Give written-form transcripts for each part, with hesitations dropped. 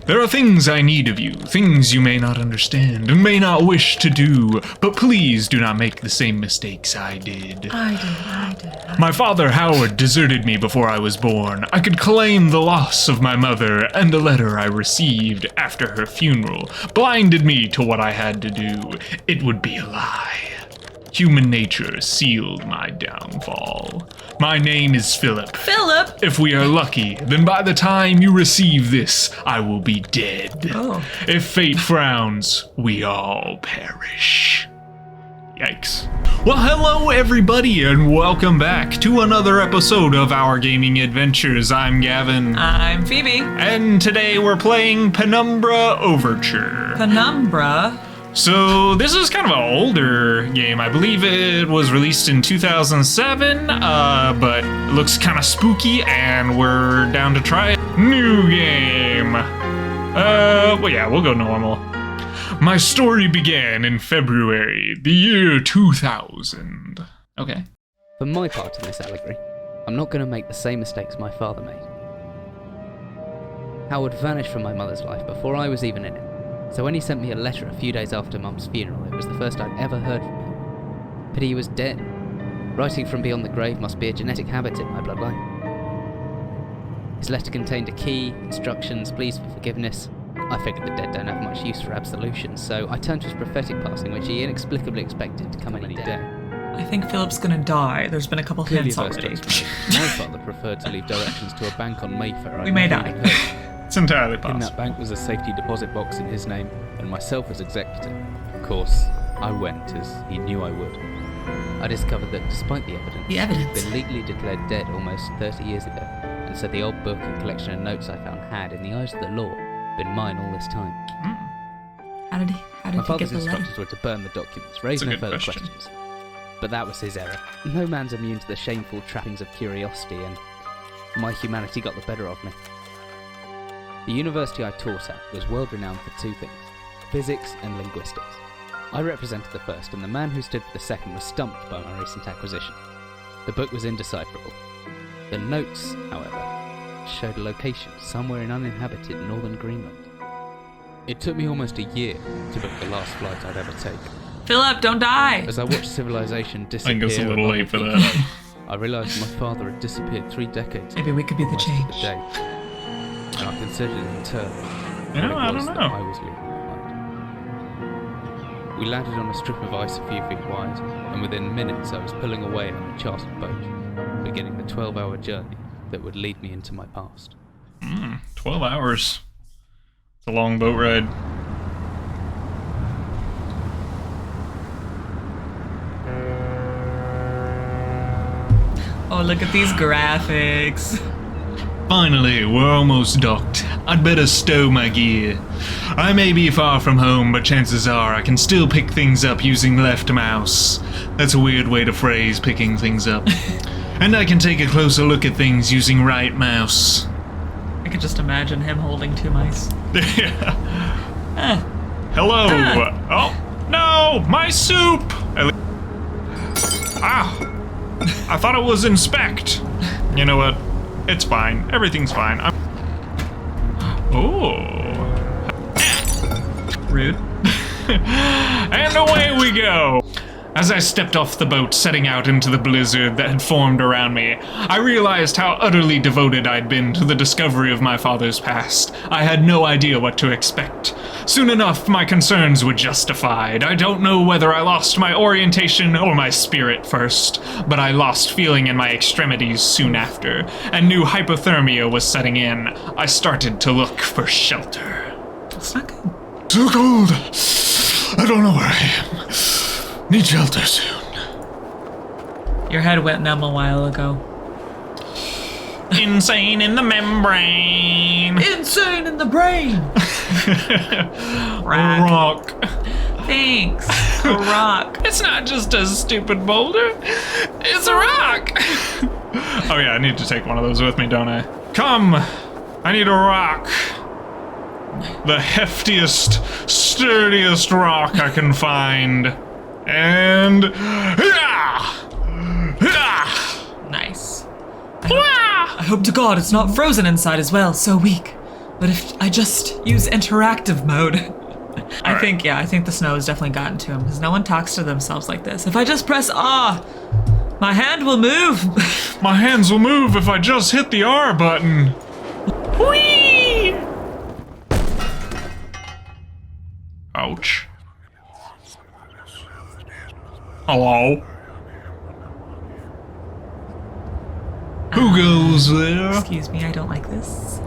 There are things I need of you, things you may not understand and may not wish to do, but please do not make the same mistakes I did. I did. My father, Howard, deserted me before I was born. I could claim the loss of my mother, and the letter I received after her funeral blinded me to what I had to do. It would be a lie. Human nature sealed my downfall. My name is Philip. Philip? If we are lucky, then by the time you receive this, I will be dead. Oh. If fate frowns, we all perish. Yikes. Well, hello everybody, and welcome back to another episode of Our Gaming Adventures. I'm Gavin. I'm Phoebe. And today we're playing Penumbra Overture. Penumbra? So this is kind of an older game. I believe it was released in 2007, but it looks kind of spooky, and we're down to try it. New game. Well, yeah, we'll go normal. My story began in February, the year 2000. Okay. For my part in this allegory, I'm not going to make the same mistakes my father made. Howard vanished from my mother's life before I was even in it. So when he sent me a letter a few days after Mum's funeral, it was the first I'd ever heard from him. Pity he was dead. Writing from beyond the grave must be a genetic habit in my bloodline. His letter contained a key, instructions, pleas for forgiveness. I figured the dead don't have much use for absolution, so I turned to his prophetic passing, which he inexplicably expected to come any day. I think Philip's gonna die. There's been a couple Clearly hints already. My father preferred to leave directions to a bank on Mayfair. We may die. It's entirely In possible. that bank was a safety deposit box in his name, and myself as executor. Of course, I went as he knew I would. I discovered that despite the evidence, The evidence? he'd been legally declared dead almost 30 years ago, and so the old book and collection of notes I found had, in the eyes of the law, been mine all this time. How did My he get father's the letter? instructions were to burn the documents, raise That's a no good further question. questions. But that was his error. No man's immune to the shameful trappings of curiosity, and my humanity got the better of me. The university I taught at was world renowned for two things: physics and linguistics. I represented the first, and the man who stood for the second was stumped by my recent acquisition. The book was indecipherable. The notes, however, showed a location somewhere in uninhabited northern Greenland. It took me almost a year to book the last flight I'd ever take. Philip, don't die! As I watched civilization I disappear, think it's a little among late for the that. people, I realised my father had disappeared 3 decades Maybe we could be the almost to change. the day. And I considered it in turn You know, what I it was don't that know. I was leaving behind. We landed on a strip of ice a few feet wide, and within minutes I was pulling away on a chartered boat, beginning the 12-hour journey that would lead me into my past. 12 hours. It's a long boat ride. Oh, look at these graphics. Finally, we're almost docked. I'd better stow my gear. I may be far from home, but chances are I can still pick things up using left mouse. That's a weird way to phrase picking things up. And I can take a closer look at things using right mouse. I could just imagine him holding two mice. Hello. Oh, no, my soup. I thought it was inspect. You know what? It's fine. Everything's fine. Oh. Rude. And away we go! As I stepped off the boat, setting out into the blizzard that had formed around me, I realized how utterly devoted I'd been to the discovery of my father's past. I had no idea what to expect. Soon enough, my concerns were justified. I don't know whether I lost my orientation or my spirit first, but I lost feeling in my extremities soon after, and knew hypothermia was setting in. I started to look for shelter. It's not good. So cold. I don't know where I am. Need shelter soon. Your head went numb a while ago. Insane in the membrane. Insane in the brain! Rock. Thanks. A rock. It's not just a stupid boulder. It's a rock. Oh yeah, I need to take one of those with me, don't I? Come. I need a rock. The heftiest, sturdiest rock I can find. And Nice. I hope to God it's not frozen inside as well. So weak. But if I just use interactive mode. I think the snow has definitely gotten to him because no one talks to themselves like this. If I just press R, my hand will move. My hands will move if I just hit the R button. Whee! Ouch. Hello? Who goes there? Excuse me, I don't like this.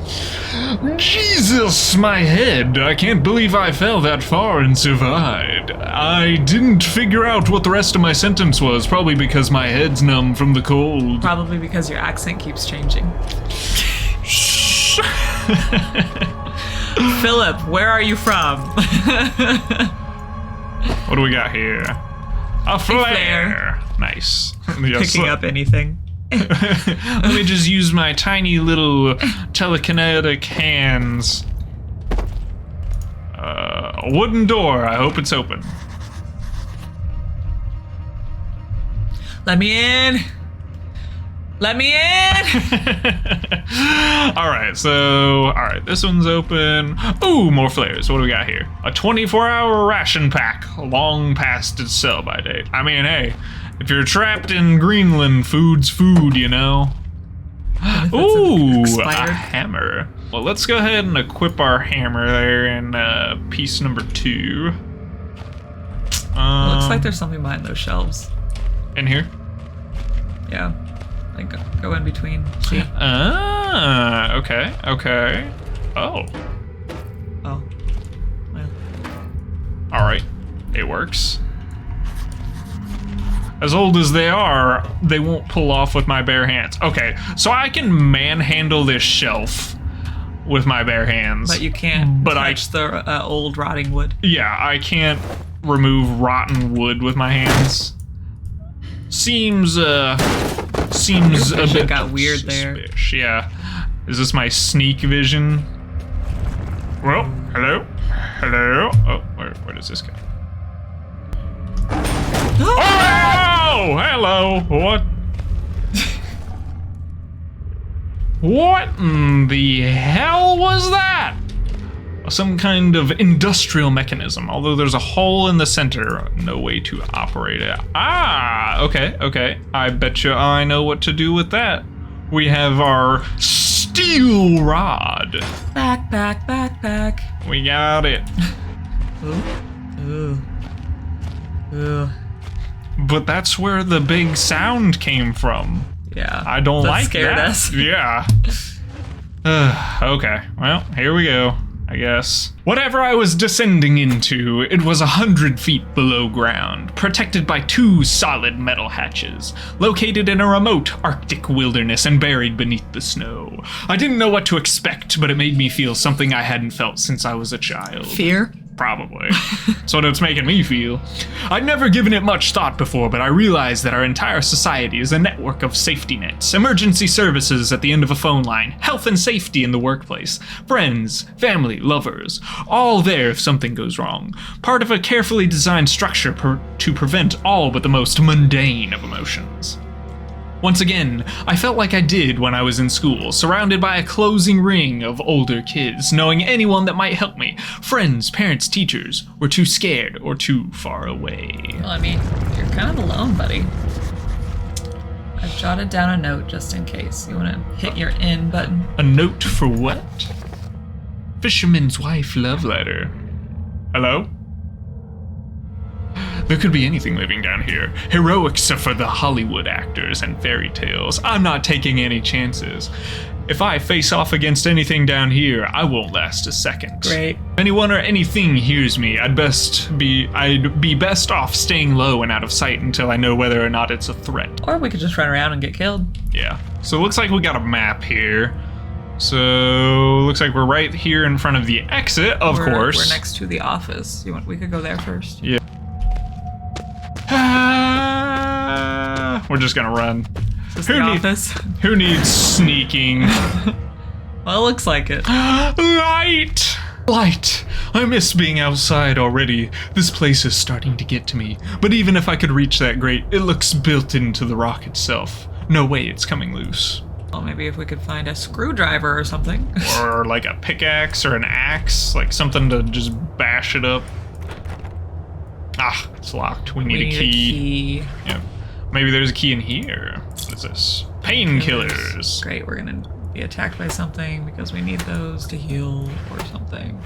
Jesus, my head. I can't believe I fell that far and survived. I didn't figure out what the rest of my sentence was, probably because my head's numb from the cold. Probably because your accent keeps changing. Shh. Philip, where are you from? What do we got here? A flare. Nice. Picking up anything. Let me just use my tiny little telekinetic hands. A wooden door. I hope it's open. Let me in. Let me in. Alright, this one's open. Ooh, more flares. What do we got here? A 24-hour ration pack, long past its sell-by date. I mean, hey, if you're trapped in Greenland, food's food, you know? Ooh, a hammer. Well, let's go ahead and equip our hammer there in piece number 2. Looks like there's something behind those shelves. In here? Yeah. Like, go in between. See? Okay. Oh. Oh. Well. Alright. It works. As old as they are, they won't pull off with my bare hands. Okay, so I can manhandle this shelf with my bare hands. But you can't touch the old rotting wood. Yeah, I can't remove rotten wood with my hands. Seems a bit got weird there. suspicious. Yeah. Is this my sneak vision? Well, hello? Oh, where does this go? Oh, hello. What? What in the hell was that? Some kind of industrial mechanism, although there's a hole in the center, no way to operate it. Ah, okay. I bet you I know what to do with that. We have our steel rod. Back. We got it. Ooh. But that's where the big sound came from. Yeah. I don't like scared that. us. Yeah. Okay, well, here we go, I guess. Whatever I was descending into, it was 100 feet below ground, protected by 2 solid metal hatches, located in a remote Arctic wilderness and buried beneath the snow. I didn't know what to expect, but it made me feel something I hadn't felt since I was a child. Fear? Probably. That's what it's making me feel. I'd never given it much thought before, but I realized that our entire society is a network of safety nets, emergency services at the end of a phone line, health and safety in the workplace, friends, family, lovers, all there if something goes wrong. Part of a carefully designed structure to prevent all but the most mundane of emotions. Once again, I felt like I did when I was in school, surrounded by a closing ring of older kids, knowing anyone that might help me. Friends, parents, teachers were too scared or too far away. Well, I mean, you're kind of alone, buddy. I've jotted down a note just in case. You want to hit your in button? A note for what? Fisherman's wife love letter. Hello? There could be anything living down here. Heroics are for the Hollywood actors and fairy tales. I'm not taking any chances. If I face off against anything down here, I won't last a second. Great. If anyone or anything hears me, I'd be best off staying low and out of sight until I know whether or not it's a threat. Or we could just run around and get killed. Yeah. So it looks like we got a map here. So looks like we're right here in front of the exit, of course. We're next to the office. We could go there first. Yeah. We're just gonna run. Is this the office? Who needs sneaking? Well, it looks like it. Light! I miss being outside already. This place is starting to get to me. But even if I could reach that grate, it looks built into the rock itself. No way it's coming loose. Well, maybe if we could find a screwdriver or something. Or like a pickaxe or an axe, like something to just bash it up. Ah, it's locked. We need a key. Yeah. Maybe there's a key in here. What is this? Painkillers. Great, we're gonna be attacked by something because we need those to heal or something.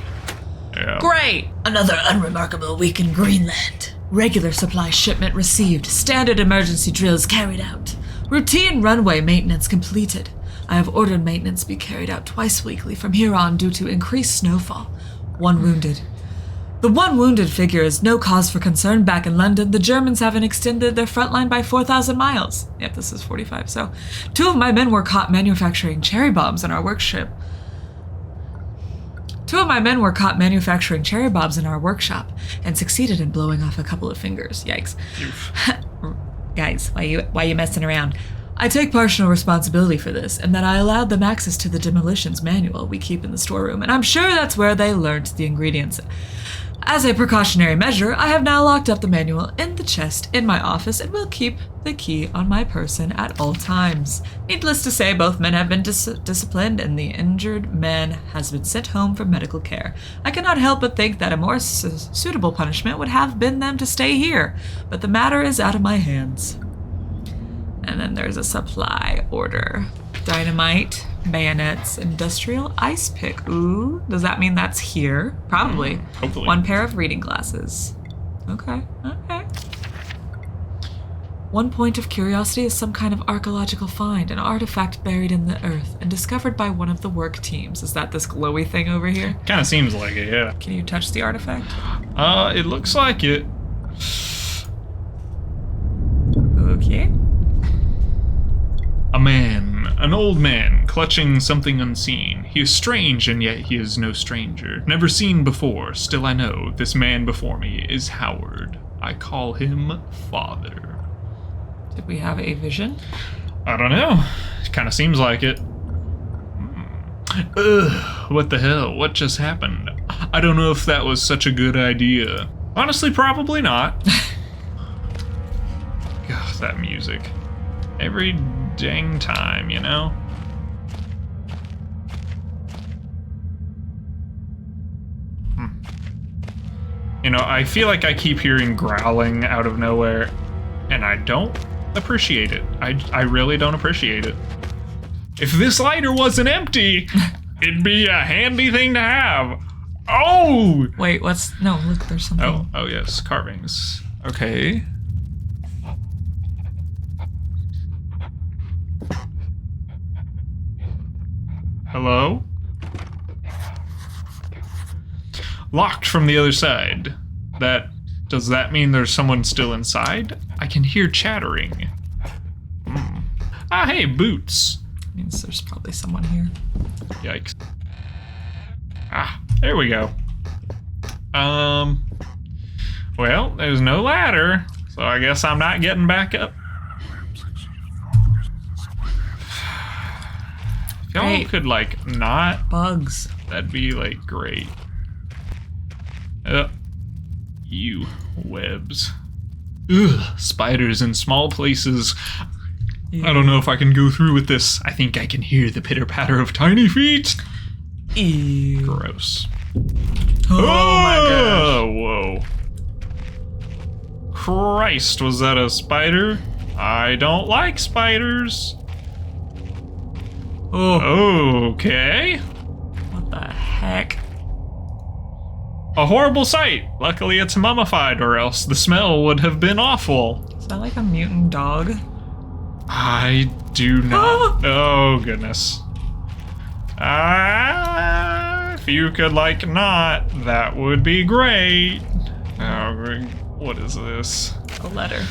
Yeah. Great! Another unremarkable week in Greenland. Regular supply shipment received. Standard emergency drills carried out. Routine runway maintenance completed. I have ordered maintenance be carried out twice weekly from here on due to increased snowfall. 1 wounded. The 1 wounded figure is no cause for concern. Back in London, the Germans haven't extended their front line by 4,000 miles. Yep, this is 45, so. 2 of my men were caught manufacturing cherry bombs in our workshop. 2 of my men were caught manufacturing cherry bombs in our workshop and succeeded in blowing off a couple of fingers. Yikes. Guys, why you messing around? I take partial responsibility for this, and that I allowed them access to the demolitions manual we keep in the storeroom, and I'm sure that's where they learned the ingredients. As a precautionary measure, I have now locked up the manual in the chest in my office and will keep the key on my person at all times. Needless to say, both men have been disciplined and the injured man has been sent home for medical care. I cannot help but think that a more suitable punishment would have been them to stay here, but the matter is out of my hands. And then there's a supply order. Dynamite, bayonets, industrial ice pick. Ooh, does that mean that's here? Probably. Hopefully. 1 pair of reading glasses. Okay. 1 point of curiosity is some kind of archaeological find, an artifact buried in the earth and discovered by one of the work teams. Is that this glowy thing over here? Kind of seems like it, yeah. Can you touch the artifact? It looks like it. Okay. A man, an old man, clutching something unseen. He is strange, and yet he is no stranger. Never seen before, still I know this man before me is Howard. I call him Father. Did we have a vision? I don't know. It kind of seems like it. Ugh, what the hell? What just happened? I don't know if that was such a good idea. Honestly, probably not. God, that music. Every dang time, you know? You know, I feel like I keep hearing growling out of nowhere, and I don't appreciate it. I really don't appreciate it. If this lighter wasn't empty, it'd be a handy thing to have. Oh! Wait, no, look, there's something. Oh yes, carvings. Okay. Hello? Locked from the other side. Does that mean there's someone still inside? I can hear chattering. Ah, hey, boots. Means there's probably someone here. Yikes. Ah, there we go. Well, there's no ladder, so I guess I'm not getting back up. If y'all Great. could, like, not, Bugs. that'd be, like, great. You webs. Ugh, spiders in small places. I don't know if I can go through with this. I think I can hear the pitter-patter of tiny feet. Ew. Gross. Oh my gosh. Whoa. Christ, was that a spider? I don't like spiders. Oh, Okay. what the heck? A horrible sight. Luckily it's mummified, or else the smell would have been awful. Is that like a mutant dog? I do not. Oh, goodness. If you could, like, not, that would be great. Oh, what is this? A letter.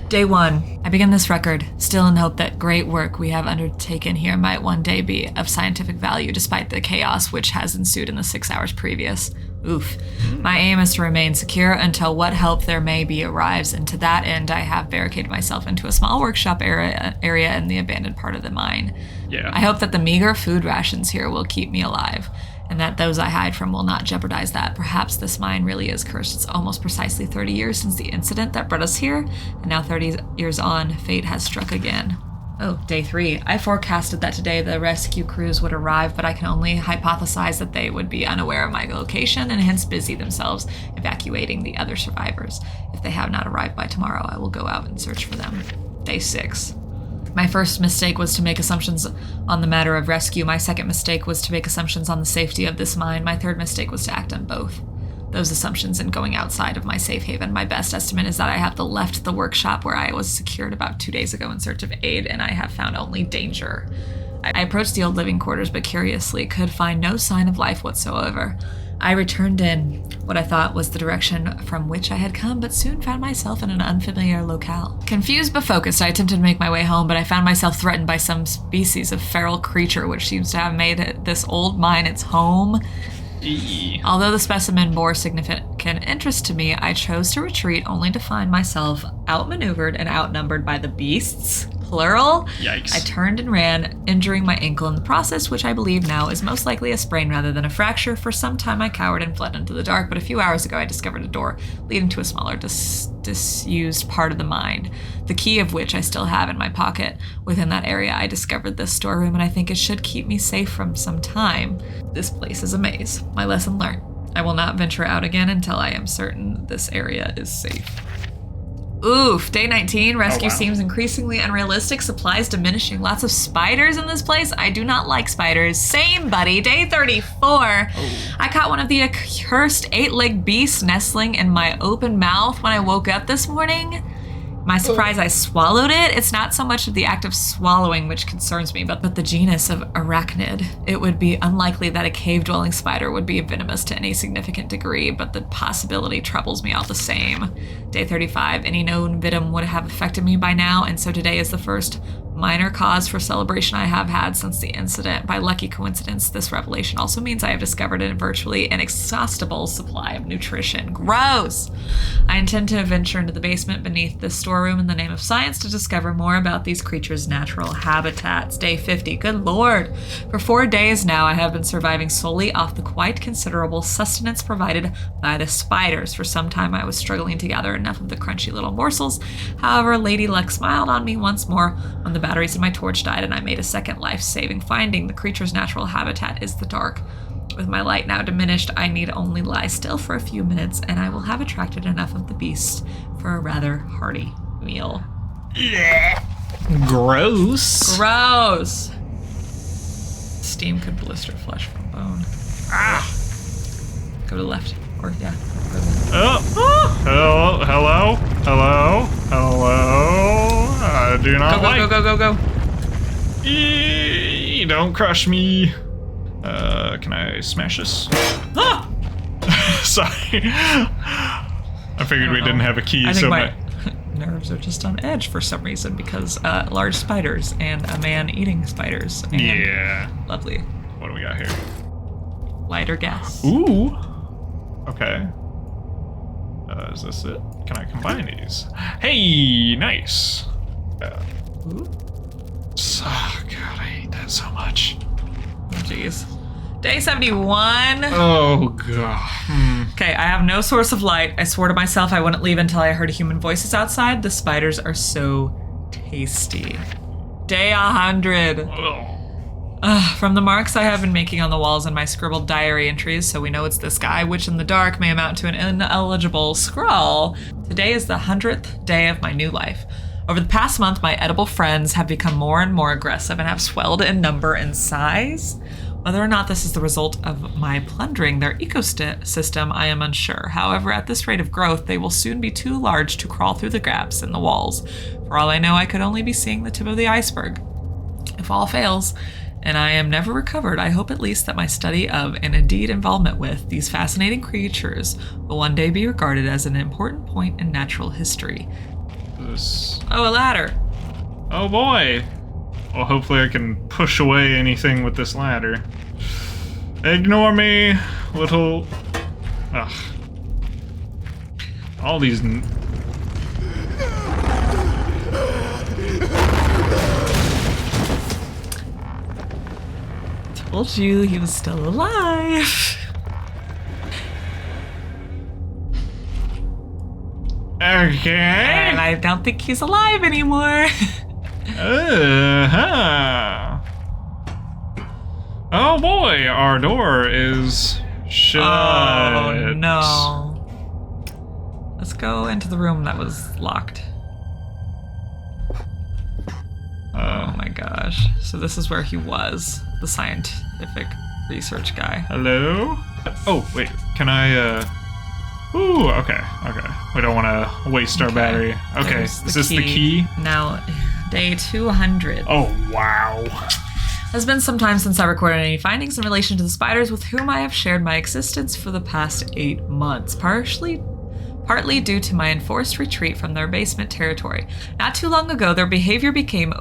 Day 1. I begin this record, still in hope that great work we have undertaken here might one day be of scientific value despite the chaos which has ensued in the 6 hours previous. Oof. My aim is to remain secure until what help there may be arrives, and to that end I have barricaded myself into a small workshop area in the abandoned part of the mine. Yeah. I hope that the meager food rations here will keep me alive, and that those I hide from will not jeopardize that. Perhaps this mine really is cursed. It's almost precisely 30 years since the incident that brought us here, and now 30 years on, fate has struck again. Oh, day 3. I forecasted that today the rescue crews would arrive, but I can only hypothesize that they would be unaware of my location and hence busy themselves evacuating the other survivors. If they have not arrived by tomorrow, I will go out and search for them. Day 6. My first mistake was to make assumptions on the matter of rescue. My second mistake was to make assumptions on the safety of this mine. My third mistake was to act on both those assumptions and going outside of my safe haven. My best estimate is that I have left the workshop where I was secured about 2 days ago in search of aid, and I have found only danger. I approached the old living quarters, but curiously could find no sign of life whatsoever. I returned in what I thought was the direction from which I had come, but soon found myself in an unfamiliar locale. Confused but focused, I attempted to make my way home, but I found myself threatened by some species of feral creature which seems to have made this old mine its home. Although the specimen bore significant interest to me, I chose to retreat only to find myself outmaneuvered and outnumbered by the beasts, plural. Yikes. I turned and ran, injuring my ankle in the process, which I believe now is most likely a sprain rather than a fracture. For some time I cowered and fled into the dark, but a few hours ago I discovered a door leading to a smaller disused part of the mine, the key of which I still have in my pocket. Within that area I discovered this storeroom, and I think it should keep me safe from some time. This place is a maze. My lesson learned. I will not venture out again until I am certain this area is safe. Oof, day 19. Rescue seems increasingly unrealistic. Supplies diminishing. Lots of spiders in this place. I do not like spiders. Same, buddy. Day 34. I caught one of the accursed 8-legged beasts nestling in my open mouth when I woke up this morning. My surprise, I swallowed it. It's not so much of the act of swallowing which concerns me, but the genus of arachnid. It would be unlikely that a cave-dwelling spider would be venomous to any significant degree, but the possibility troubles me all the same. Day 35, any known venom would have affected me by now, and so today is the first minor cause for celebration I have had since the incident. By lucky coincidence, this revelation also means I have discovered a virtually inexhaustible supply of nutrition. Gross! I intend to venture into the basement beneath this storeroom in the name of science to discover more about these creatures' natural habitats. Day 50. Good lord! For 4 days now, I have been surviving solely off the quite considerable sustenance provided by the spiders. For some time, I was struggling to gather enough of the crunchy little morsels. However, Lady Luck smiled on me once more when the batteries in my torch died and I made a second life-saving finding. The creature's natural habitat is the dark. With my light now diminished, I need only lie still for a few minutes and I will have attracted enough of the beasts for a rather hearty meal. Gross. Gross! Steam could blister flesh from bone. Go to the left. Or, yeah. Go to the left. Hello? I do not like... Go. Don't crush me. Can I smash this? Ah! Sorry. I figured we didn't have a key, I think so my nerves are just on edge for some reason because large spiders and a man eating spiders. And yeah. Lovely. What do we got here? Lighter gas. Ooh. Okay. Is this it? Can I combine these? Hey, nice. Ooh. Oh, God, I hate that so much. Jeez. Day 71. Oh, God. Okay, I have no source of light. I swore to myself I wouldn't leave until I heard human voices outside. The spiders are so tasty. Day 100. From the marks I have been making on the walls and my scribbled diary entries, so we know it's this guy, which in the dark may amount to an ineligible scrawl. Today is the 100th day of my new life. Over the past month, my edible friends have become more and more aggressive and have swelled in number and size. Whether or not this is the result of my plundering their ecosystem, I am unsure. However, at this rate of growth, they will soon be too large to crawl through the gaps in the walls. For all I know, I could only be seeing the tip of the iceberg. If all fails, and I am never recovered, I hope at least that my study of, and indeed involvement with, these fascinating creatures will one day be regarded as an important point in natural history. Oh, a ladder. Oh boy. Well, hopefully I can push away anything with this ladder. Ignore me, little... Ugh. All these... Told you he was still alive. Okay. And I don't think he's alive anymore. Uh-huh. Oh boy, our door is shut. Oh no. Let's go into the room that was locked. Oh my gosh. So this is where he was, the scientific research guy. Hello? Oh, wait, can I, Ooh, okay. We don't want to waste our battery. Okay, There's is this the key? Now, day 200. Oh, wow. Has been some time since I recorded any findings in relation to the spiders with whom I have shared my existence for the past 8 months, partly due to my enforced retreat from their basement territory. Not too long ago, their behavior became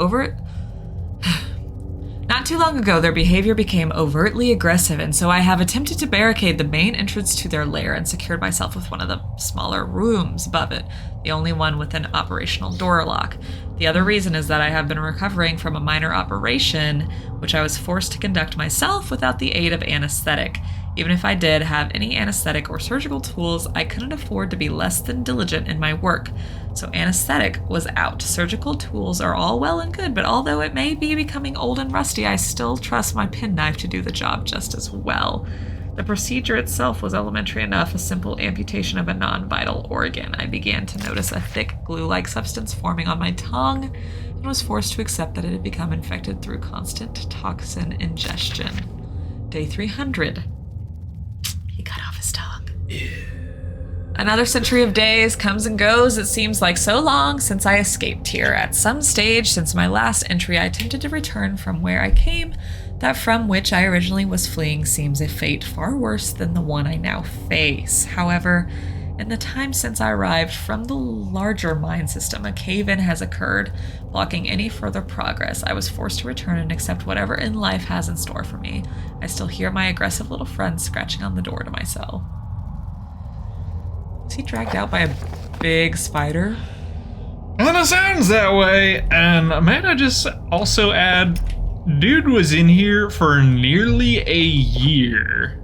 overtly aggressive, and so I have attempted to barricade the main entrance to their lair and secured myself with one of the smaller rooms above it, the only one with an operational door lock. The other reason is that I have been recovering from a minor operation, which I was forced to conduct myself without the aid of anesthetic. Even if I did have any anesthetic or surgical tools, I couldn't afford to be less than diligent in my work. So anesthetic was out. Surgical tools are all well and good, but although it may be becoming old and rusty, I still trust my penknife to do the job just as well. The procedure itself was elementary enough, a simple amputation of a non-vital organ. I began to notice a thick glue-like substance forming on my tongue and was forced to accept that it had become infected through constant toxin ingestion. Day 300. He cut off his tongue. Another century of days comes and goes. It seems like so long since I escaped here. At some stage since my last entry, I attempted to return from where I came. That from which I originally was fleeing seems a fate far worse than the one I now face. However, in the time since I arrived from the larger mine system, a cave-in has occurred, blocking any further progress. I was forced to return and accept whatever in life has in store for me. I still hear my aggressive little friend scratching on the door to my cell. Is he dragged out by a big spider? Well, it sounds that way. And might I just also add, dude was in here for nearly a year.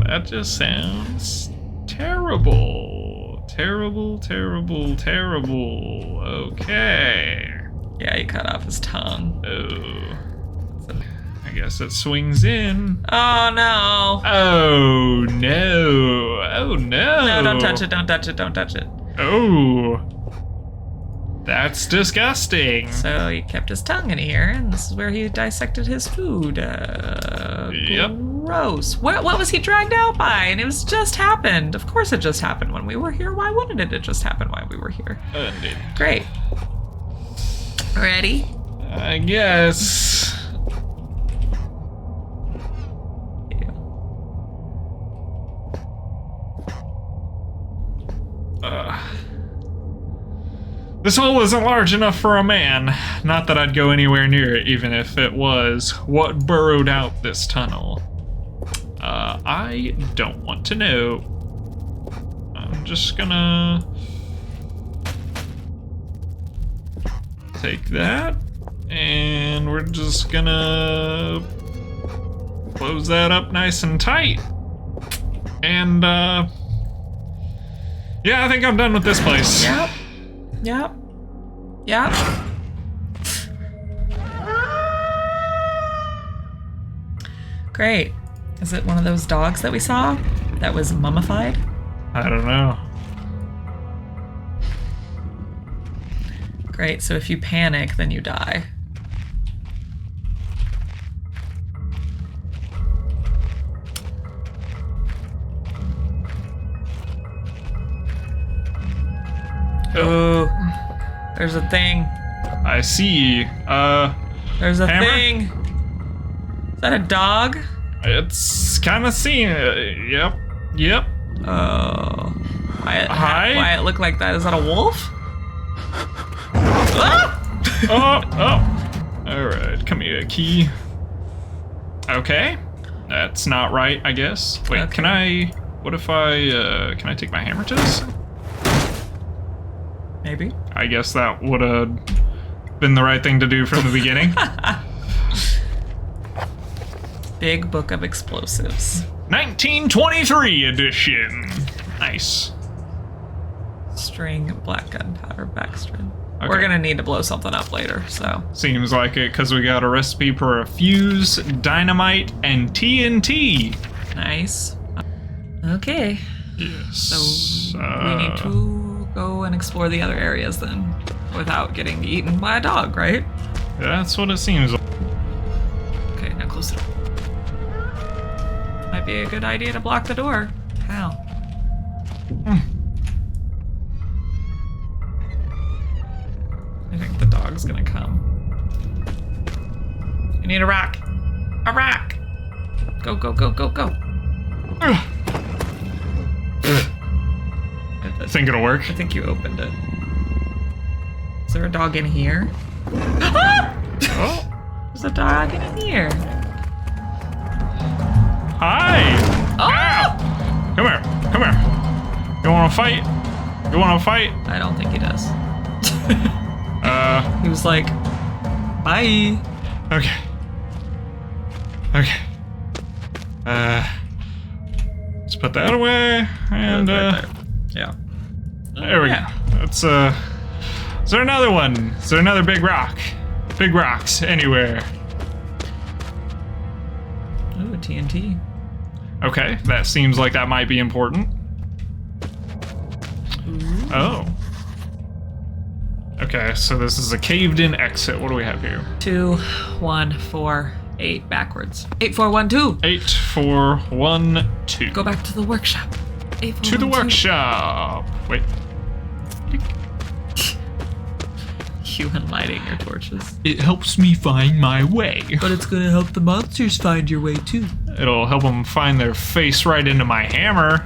That just sounds terrible. Terrible. Okay. Yeah, he cut off his tongue. Oh. I guess it swings in. Oh no. Oh no. Oh no. No, don't touch it. Oh. That's disgusting. So he kept his tongue in here, and this is where he dissected his food. Yep. Gross. What was he dragged out by? And it was just happened. Of course it just happened when we were here. Why wouldn't it just happen while we were here? Indeed. Great. Ready? I guess. This hole isn't large enough for a man. Not that I'd go anywhere near it, even if it was. What burrowed out this tunnel? I don't want to know. I'm just gonna take that, and we're just gonna close that up nice and tight. And, yeah, I think I'm done with this place. Yep. Great. Is it one of those dogs that we saw that was mummified? I don't know. Great, so if you panic, then you die. Oh, there's a thing. I see. There's a hammer? thing. Is that a dog? It's kind of seen. Yep. Oh. Hi? Why it look like that? Is that a wolf? Ah! Oh. All right, come here, key. Okay. That's not right, I guess. Wait, Okay. can I? What if I? Can I take my hammer to this? Maybe. I guess that would have been the right thing to do from the beginning. Big book of explosives. 1923 edition. Nice. String, black gunpowder, backstring. Okay. We're gonna need to blow something up later, so. Seems like it, because we got a recipe for a fuse, dynamite, and TNT. Nice. Okay. Yes. So we need to go and explore the other areas then, without getting eaten by a dog, right? That's what it seems like. Okay, now close the door. Might be a good idea to block the door. How? I think the dog's gonna come. You need a rock. A rock! Go, go, go, go, go. I think it'll work. I think you opened it. Is there a dog in here? Ah! Oh. There's a dog in here. Hi! Oh! Ow! Come here. Come here. You wanna fight? You wanna fight? I don't think he does. He was like, bye. Okay. Okay. Let's put that away, and, Right there. Yeah. there we Yeah. go. That's, is there another one? Is there another big rock? Big rocks anywhere. Ooh, TNT. Okay, that seems like that might be important. Oh. Okay, so this is a caved-in exit. What do we have here? 2, 1, 4, 8 backwards. 8, 4, 1, 2. 8, 4, 1, 2. Go back to the workshop. 8, 4, to the 1, 2. workshop. Wait. You and lighting your torches. It helps me find my way. But it's gonna help the monsters find your way too. It'll help them find their face right into my hammer.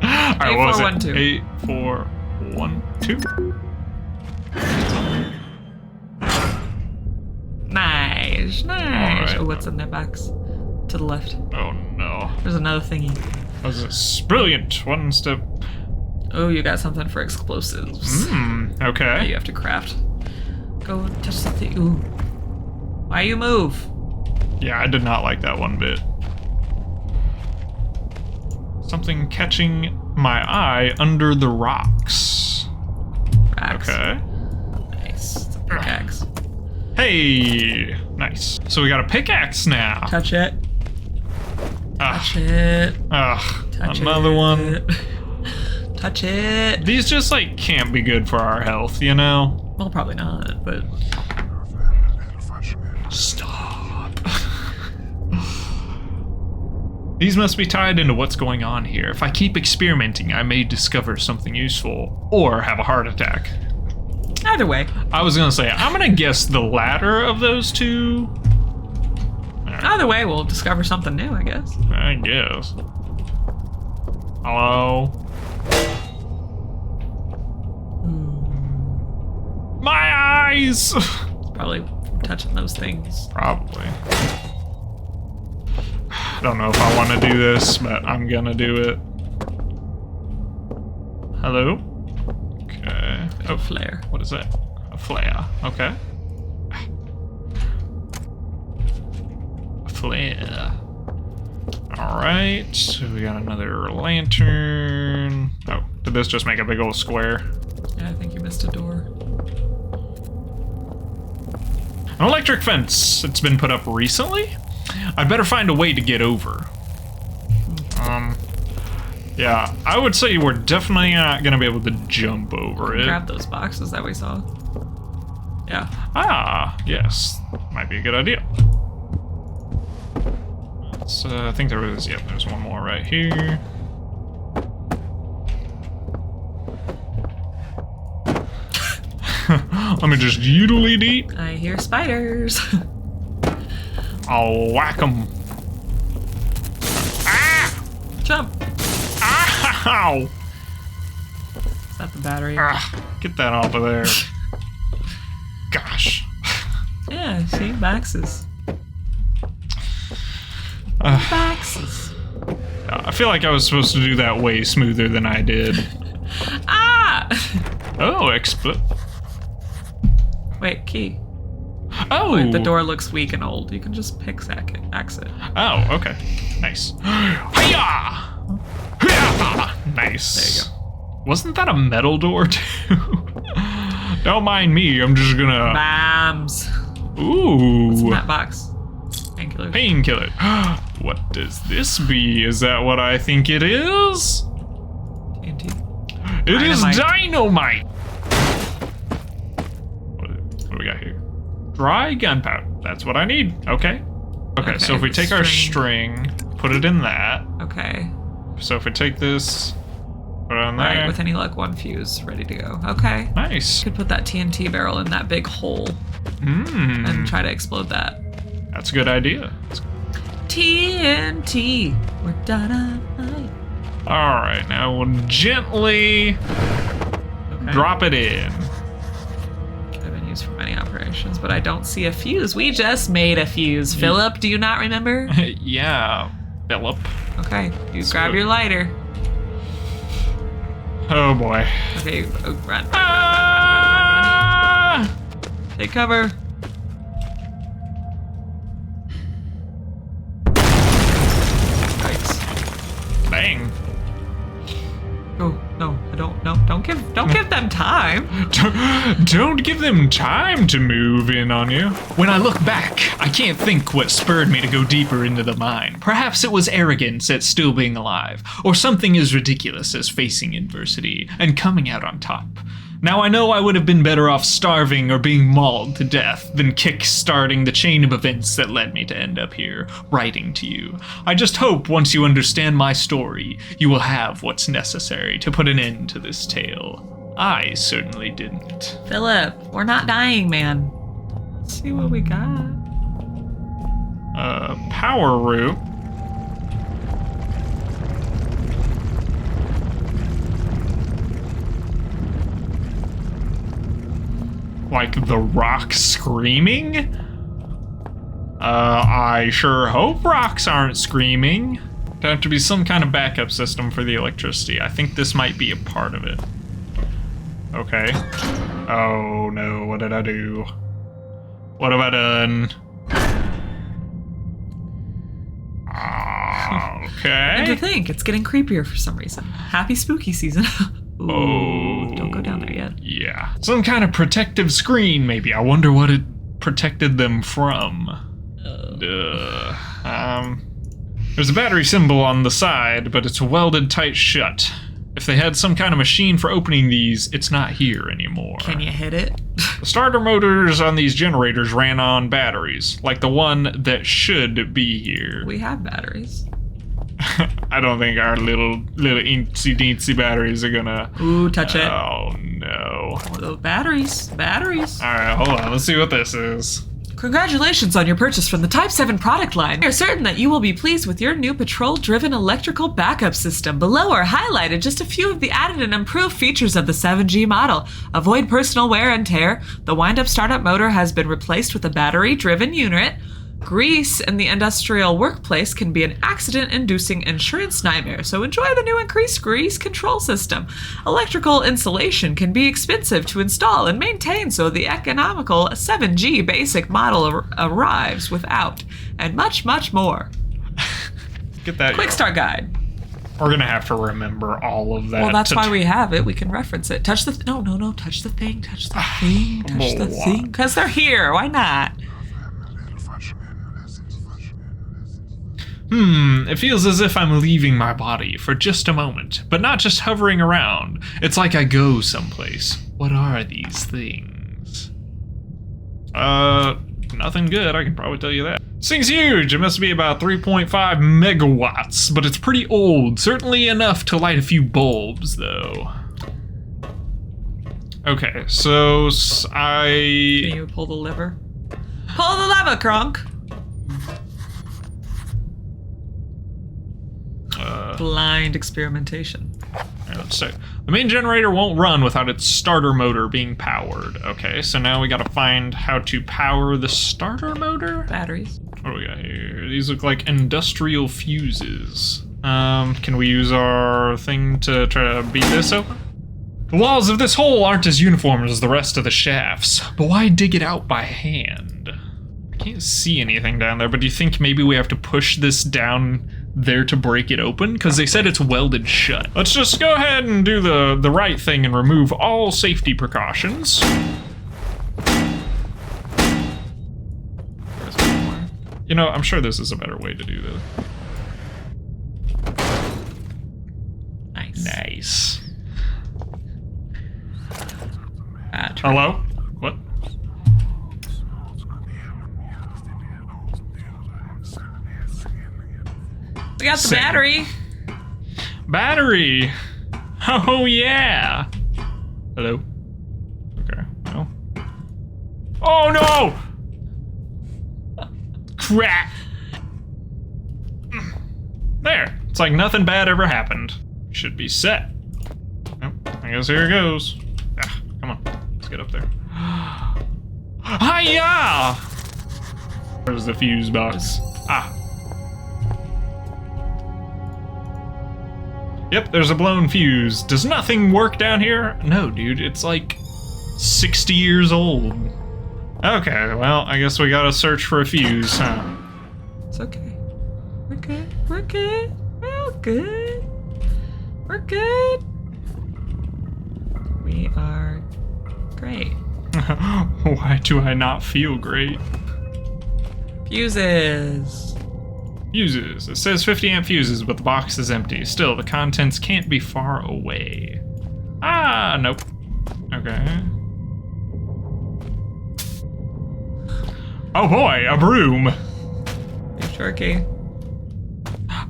Alright, what was 8, 4, it? 1, 2. 8, 4, 1, 2. Nice, nice. Alright. Oh, what's in that box? To the left. Oh no. There's another thingy. That was brilliant. One step. Oh, you got something for explosives. That you Okay. have to craft. Go touch something. Ooh. Why you move? Yeah, I did not like that one bit. Something catching my eye under the rocks. Axe. Okay. Nice. It's a pickaxe. Hey, nice. So we got a pickaxe now. Touch it. Ugh. Touch it. Ugh. Touch Another it. one. Touch it. These just like can't be good for our health, you know? Well, probably not, but Stop. These must be tied into what's going on here. If I keep experimenting, I may discover something useful or have a heart attack. either way. I was gonna say, I'm gonna guess the latter of those two. Either way, we'll discover something new, I guess. I guess. Hello? My eyes! Probably from touching those things. Probably. I don't know if I want to do this, but I'm gonna do it. Hello? Okay. Oh, flare. What is that? A flare. Okay. A flare. Alright, so we got another lantern. Oh, did this just make a big old square? Yeah, I think you missed a door. An electric fence. It's been put up recently? I better find a way to get over. Yeah, I would say we're definitely not gonna be able to jump over it. Grab those boxes that we saw. Yeah. Ah, yes. Might be a good idea. Let's, I think there was, yep, there's one more right here. Let me just utility deep. I hear spiders. I'll whack them. Ah! Jump. Ow! Is that the battery? Ah, get that off of there. Gosh. Yeah, see? Boxes. Boxes. I feel like I was supposed to do that way smoother than I did. Ah! Oh, expl. Wait, key. Oh! Wait, the door looks weak and old. You can just pickaxe it. Oh, okay. Nice. Hiya! Hiya! Nice. There you go. Wasn't that a metal door too? Don't mind me, I'm just gonna... Bombs. Ooh. What's in that box? Painkillers. Painkiller. What does this be? Is that what I think it is? TNT. It is Dynamite. dynamite! What do we got here? Dry gunpowder. That's what I need. Okay. Okay, so if we take our string, put it in that. Okay. So if we take this, put it on there. Right, with any luck, 1 fuse ready to go. Okay. Nice. Could put that TNT barrel in that big hole and try to explode that. That's a good idea. TNT. We're dynamite. Alright, now we'll gently drop it in. Could have been used for many operations, but I don't see a fuse. We just made a fuse. Philip, do you not remember? Yeah, Philip. Okay, you grab your lighter. Oh boy. Okay, run. Ah! Take cover. Yikes. Bang. Oh no! Don't give them time. Don't give them time to move in on you. When I look back, I can't think what spurred me to go deeper into the mine. Perhaps it was arrogance at still being alive, or something as ridiculous as facing adversity and coming out on top. Now I know I would have been better off starving or being mauled to death than kick-starting the chain of events that led me to end up here, writing to you. I just hope once you understand my story, you will have what's necessary to put an end to this tale. I certainly didn't. Philip, we're not dying, man. Let's see what we got. Power root. Like the rock screaming? I sure hope rocks aren't screaming. There'd have to be some kind of backup system for the electricity. I think this might be a part of it. Okay. Oh no, what did I do? What have I done? And to Okay. think, it's getting creepier for some reason. Happy spooky season. Ooh, Oh. don't go down there yet. Yeah. Some kind of protective screen, maybe. I wonder what it protected them from. There's a battery symbol on the side, but it's welded tight shut. If they had some kind of machine for opening these, it's not here anymore. Can you hit it? The starter motors on these generators ran on batteries, like the one that should be here. We have batteries. I don't think our little eensy deensy batteries are gonna... Ooh, touch it. Oh no. Oh, those batteries. Alright, hold on, let's see what this is. Congratulations on your purchase from the Type 7 product line. We are certain that you will be pleased with your new patrol-driven electrical backup system. Below are highlighted just a few of the added and improved features of the 7G model. Avoid personal wear and tear. The wind-up startup motor has been replaced with a battery-driven unit. Grease in the industrial workplace can be an accident-inducing insurance nightmare, so enjoy the new increased grease control system. Electrical insulation can be expensive to install and maintain, so the economical 7G basic model arrives without, and much, much more. Get that. Quick start guide. We're gonna have to remember all of that. Well, that's why we have it. We can reference it. Touch the... No. Touch the thing. Touch the thing. Touch the thing. Because they're here. Why not? It feels as if I'm leaving my body for just a moment, but not just hovering around. It's like I go someplace. What are these things? Nothing good, I can probably tell you that. This thing's huge, it must be about 3.5 megawatts, but it's pretty old, certainly enough to light a few bulbs, though. Okay, so Can you pull the lever? Pull the lever, Kronk! Blind experimentation. Let's see. The main generator won't run without its starter motor being powered. Okay, so now we gotta find how to power the starter motor? Batteries. What do we got here? These look like industrial fuses. Can we use our thing to try to beat this open? The walls of this hole aren't as uniform as the rest of the shafts, but why dig it out by hand? I can't see anything down there, but do you think maybe we have to push this down there to break it open? Because they said it's welded shut. Let's just go ahead and do the right thing and remove all safety precautions. You know, I'm sure this is a better way to do this. Nice. Hello? What? We got the battery. Battery! Oh, yeah! Hello? Okay, no. Oh, no! Crap! There. It's like nothing bad ever happened. Should be set. Oh, I guess here it goes. Ah, come on. Let's get up there. Hiya! Where's the fuse box? Ah. Yep, there's a blown fuse. Does nothing work down here? No, dude. It's like 60 years old. Okay, well, I guess we gotta search for a fuse, huh? It's okay. We're good. We're good. We're all good. We're good. We are great. Why do I not feel great? Fuses. Fuses. It says 50 amp fuses, but the box is empty. Still, the contents can't be far away. Ah, nope. Okay. Oh boy, a broom. Beef jerky.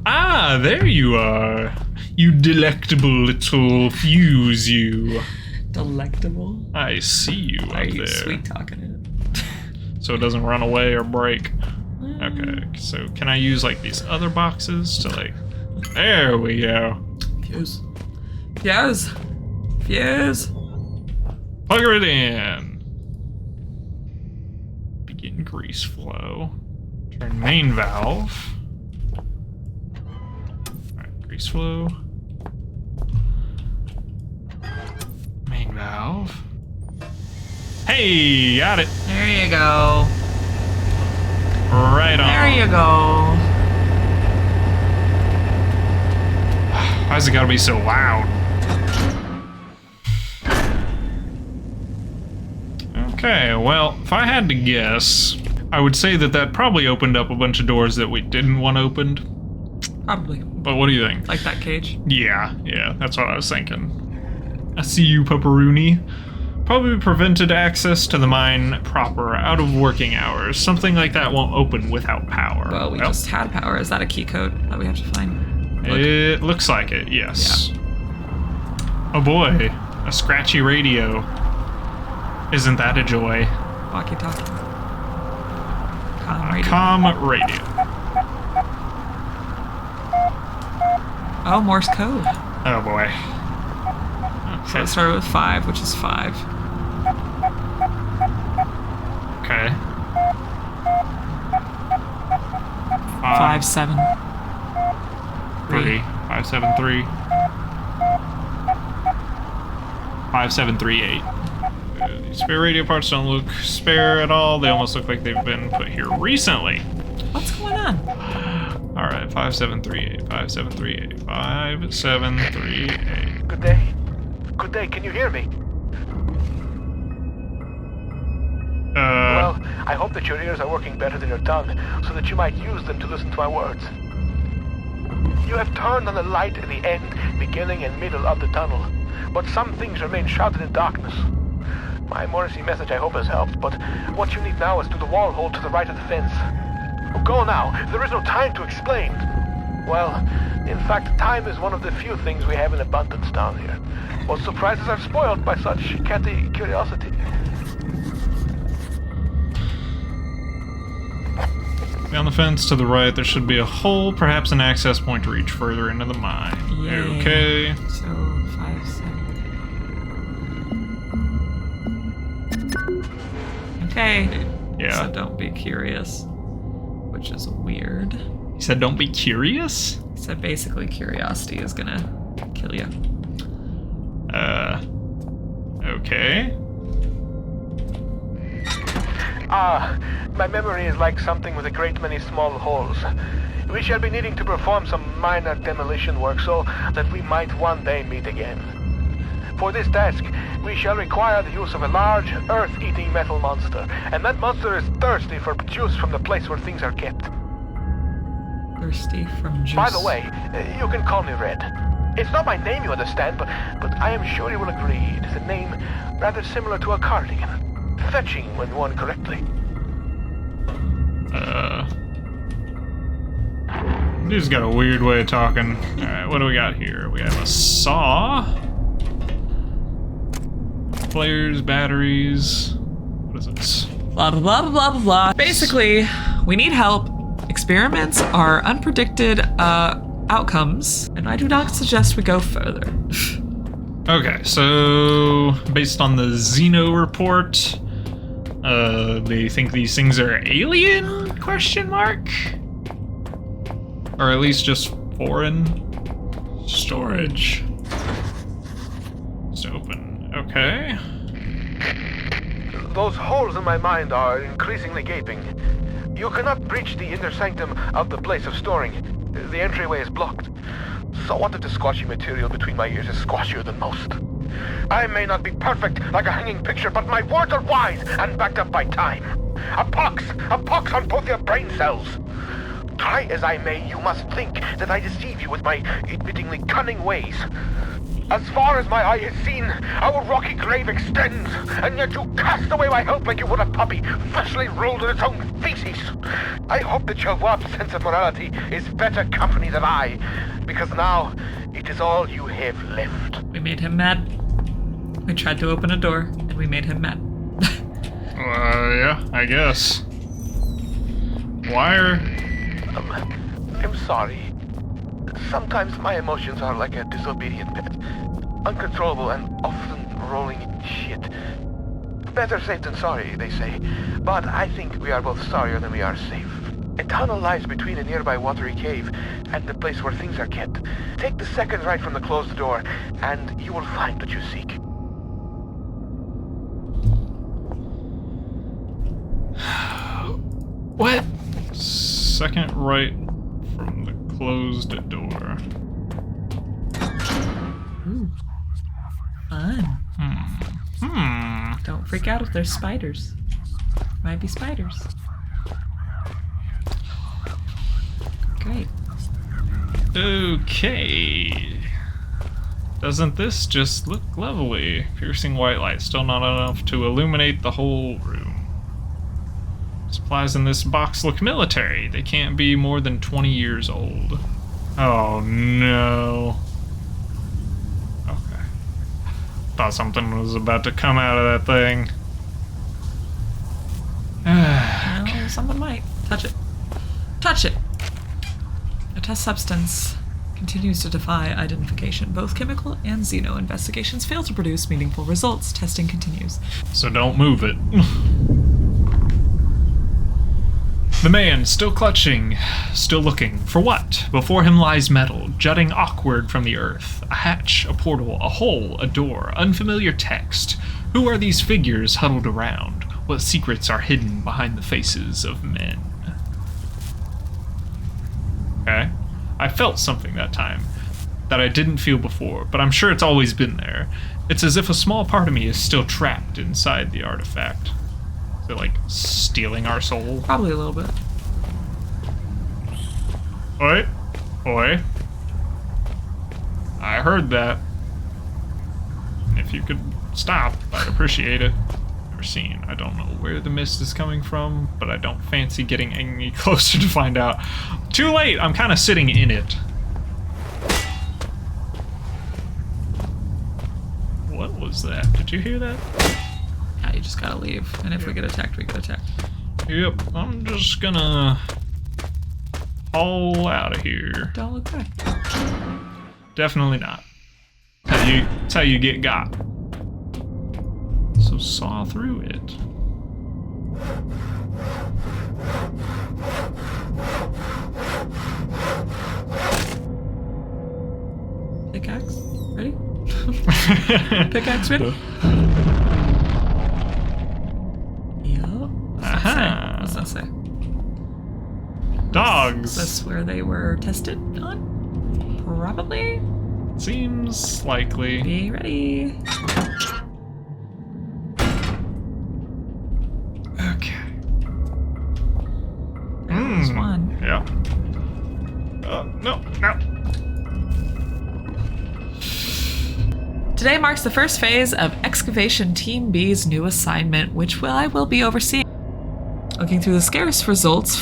Ah, there you are. You delectable little fuse, you. Delectable? I see you Why up are you there. sweet talking it? So it doesn't run away or break. Okay, so can I use like these other boxes to like... There we go. Fuse. Fuse. Fuse. Plug it in. Begin grease flow. Turn main valve. Alright, grease flow. Main valve. Hey, got it. There you go. Right on. There you go. Why's it gotta be so loud? Okay, well, if I had to guess, I would say that probably opened up a bunch of doors that we didn't want opened. Probably. But what do you think? Like that cage? Yeah, that's what I was thinking. I see you, Pepperoni. Probably prevented access to the mine proper out of working hours. Something like that won't open without power. Well, we just had power. Is that a key code that we have to find? It looks like it, yes. Yeah. Oh boy, a scratchy radio. Isn't that a joy? Walkie-talkie. Radio. Com radio. Oh, Morse code. Oh boy. So it started with 5, which is 5. Okay. 5, 7. 3. 5, 7, 3. 5, 7, 3, 8. These spare radio parts don't look spare at all. They almost look like they've been put here recently. What's going on? Alright, 5, 7, 3, 8. 5, 7, 3, 8. 5, 7, 3, 8. Good day. Good day, can you hear me? Well, I hope that your ears are working better than your tongue, so that you might use them to listen to my words. You have turned on the light at the end, beginning and middle of the tunnel, but some things remain shrouded in darkness. My Morrissey message I hope has helped, but what you need now is through the wall hole to the right of the fence. Go now, there is no time to explain. Well, in fact, time is one of the few things we have in abundance down here. What surprises are spoiled by such catty curiosity. On the fence to the right, there should be a hole, perhaps an access point to reach further into the mine. Yay. Okay. So 5, 7. Okay. Yeah. So don't be curious, which is weird. He said don't be curious? He said basically curiosity is gonna kill you. Okay. My memory is like something with a great many small holes. We shall be needing to perform some minor demolition work so that we might one day meet again. For this task, we shall require the use of a large, earth-eating metal monster, and that monster is thirsty for juice from the place where things are kept. Thirsty from juice. By the way, you can call me Red. It's not my name, you understand, but I am sure you will agree it is a name rather similar to a cardigan. Fetching when worn correctly. Dude's got a weird way of talking. Alright, what do we got here? We have a saw. Flares, batteries. What is this? Blah, blah, blah, blah, blah, blah. Basically, we need help. Experiments are unpredicted outcomes, and I do not suggest we go further. Okay, so based on the Xeno report, they think these things are alien? Question mark? Or at least just foreign storage. It's open. Okay. Those holes in my mind are increasingly gaping. You cannot breach the inner sanctum of the place of storing. The entryway is blocked. So what if the squashy material between my ears is squashier than most? I may not be perfect like a hanging picture, but my words are wise and backed up by time. A pox on both your brain cells. Try as I may, you must think that I deceive you with my admittingly cunning ways. As far as my eye has seen, our rocky grave extends, and yet you cast away my help like you would a puppy freshly rolled in its own feces. I hope that your warped sense of morality is better company than I, because now it is all you have left. We made him mad. We tried to open a door, and we made him mad. Yeah, I guess. Why are... I'm sorry. Sometimes my emotions are like a disobedient pet. Uncontrollable and often rolling in shit. Better safe than sorry, they say. But I think we are both sorrier than we are safe. A tunnel lies between a nearby watery cave and the place where things are kept. Take the second right from the closed door, and you will find what you seek. What? Second right from the closed door. Ooh. Fun. Don't freak out if there's spiders. Might be spiders. Great. Okay. Doesn't this just look lovely? Piercing white light, still not enough to illuminate the whole room. Supplies in this box look military. They can't be more than 20 years old. Oh no. Okay. Thought something was about to come out of that thing. Well, someone might. Touch it. Touch it! A test substance continues to defy identification. Both chemical and xeno investigations fail to produce meaningful results. Testing continues. So don't move it. The man, still clutching, still looking. For what? Before him lies metal, jutting awkward from the earth. A hatch, a portal, a hole, a door, unfamiliar text. Who are these figures huddled around? What secrets are hidden behind the faces of men? Okay. I felt something that time that I didn't feel before, but I'm sure it's always been there. It's as if a small part of me is still trapped inside the artifact. Is it like stealing our soul? Probably a little bit. Oi. Oi. I heard that. If you could stop, I'd appreciate it. Never seen. I don't know where the mist is coming from, but I don't fancy getting any closer to find out. Too late! I'm kind of sitting in it. What was that? Did you hear that? Yeah, you just gotta leave. And if we get attacked, we get attacked. Yep, I'm just gonna haul out of here. Don't look back. Definitely not. That's how you get got. So saw through it. Pickaxe? Ready? Pickaxe ready? Yup. Dogs. Is this where they were tested on? Probably. Seems likely. Be ready. Okay. There's one. Yeah. No. Today marks the first phase of Excavation Team B's new assignment, which I will be overseeing. Looking through the scarce results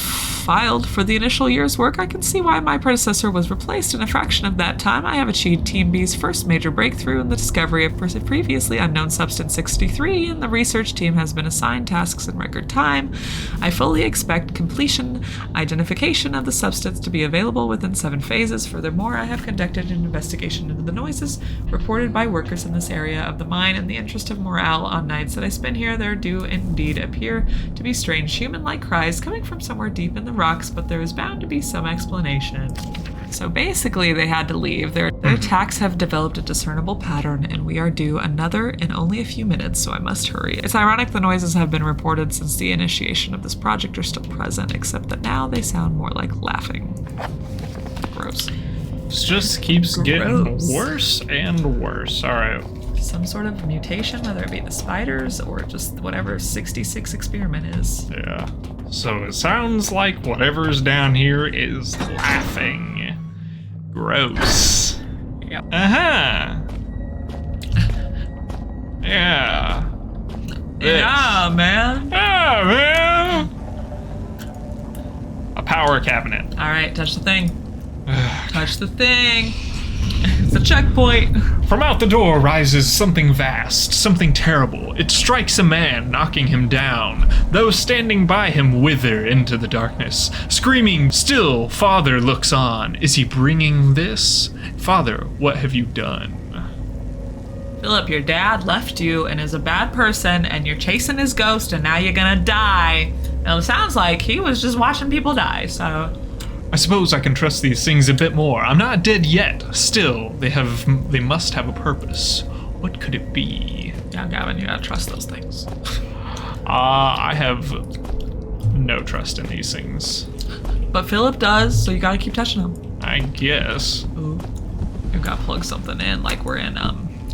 filed for the initial year's work, I can see why my predecessor was replaced. In a fraction of that time, I have achieved Team B's first major breakthrough in the discovery of previously unknown Substance 63, and the research team has been assigned tasks in record time. I fully expect completion identification of the substance to be available within 7 phases. Furthermore, I have conducted an investigation into the noises reported by workers in this area of the mine. In the interest of morale, on nights that I spend here, there do indeed appear to be strange human-like cries coming from somewhere deep in the rocks, but there is bound to be some explanation. So basically they had to leave. Their attacks have developed a discernible pattern, and we are due another in only a few minutes, so I must hurry. It's ironic the noises have been reported since the initiation of this project are still present, except that now they sound more like laughing. Gross. This just keeps getting Gross. worse and worse. Alright. Some sort of mutation, whether it be the spiders or just whatever 66 experiment is. Yeah. So it sounds like whatever's down here is laughing. Gross. Yep. Uh-huh. Yeah. Yeah, man. Yeah, man. A power cabinet. All right, touch the thing. Touch the thing. It's a checkpoint. From out the door rises something vast, something terrible. It strikes a man, knocking him down. Those standing by him wither into the darkness. Screaming, still, Father looks on. Is he bringing this? Father, what have you done? Philip, your dad left you and is a bad person, and you're chasing his ghost, and now you're gonna die. Now, it sounds like he was just watching people die, so... I suppose I can trust these things a bit more. I'm not dead yet. Still, they must have a purpose. What could it be? Yeah, Gavin, you gotta trust those things. I have no trust in these things. But Philip does, so you gotta keep touching them. I guess. Ooh. You gotta plug something in, like we're in,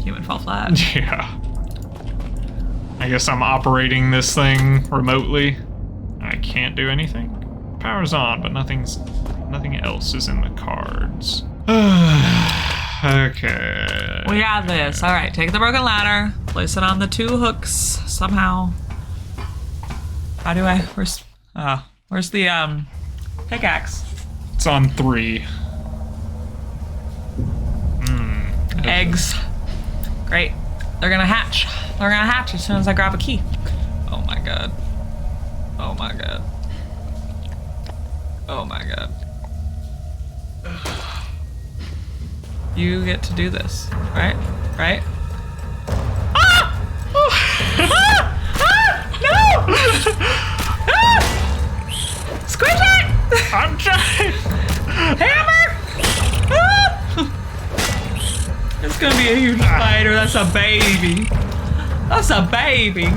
Human Fall Flat. Yeah. I guess I'm operating this thing remotely. I can't do anything. Power's on, but nothing else is in the cards. Okay. We got this. All right, take the broken ladder, place it on the 2 hooks somehow. How do I? Where's the pickaxe? It's on 3. Eggs. Great. They're gonna hatch. They're gonna hatch as soon as I grab a key. Oh my god. Oh my god. Oh my god. You get to do this, right? Right? Ah! Ah! Ah! No! Ah! Squish it! I'm trying. Hammer! Ah! It's gonna be a huge spider. That's a baby. That's a baby.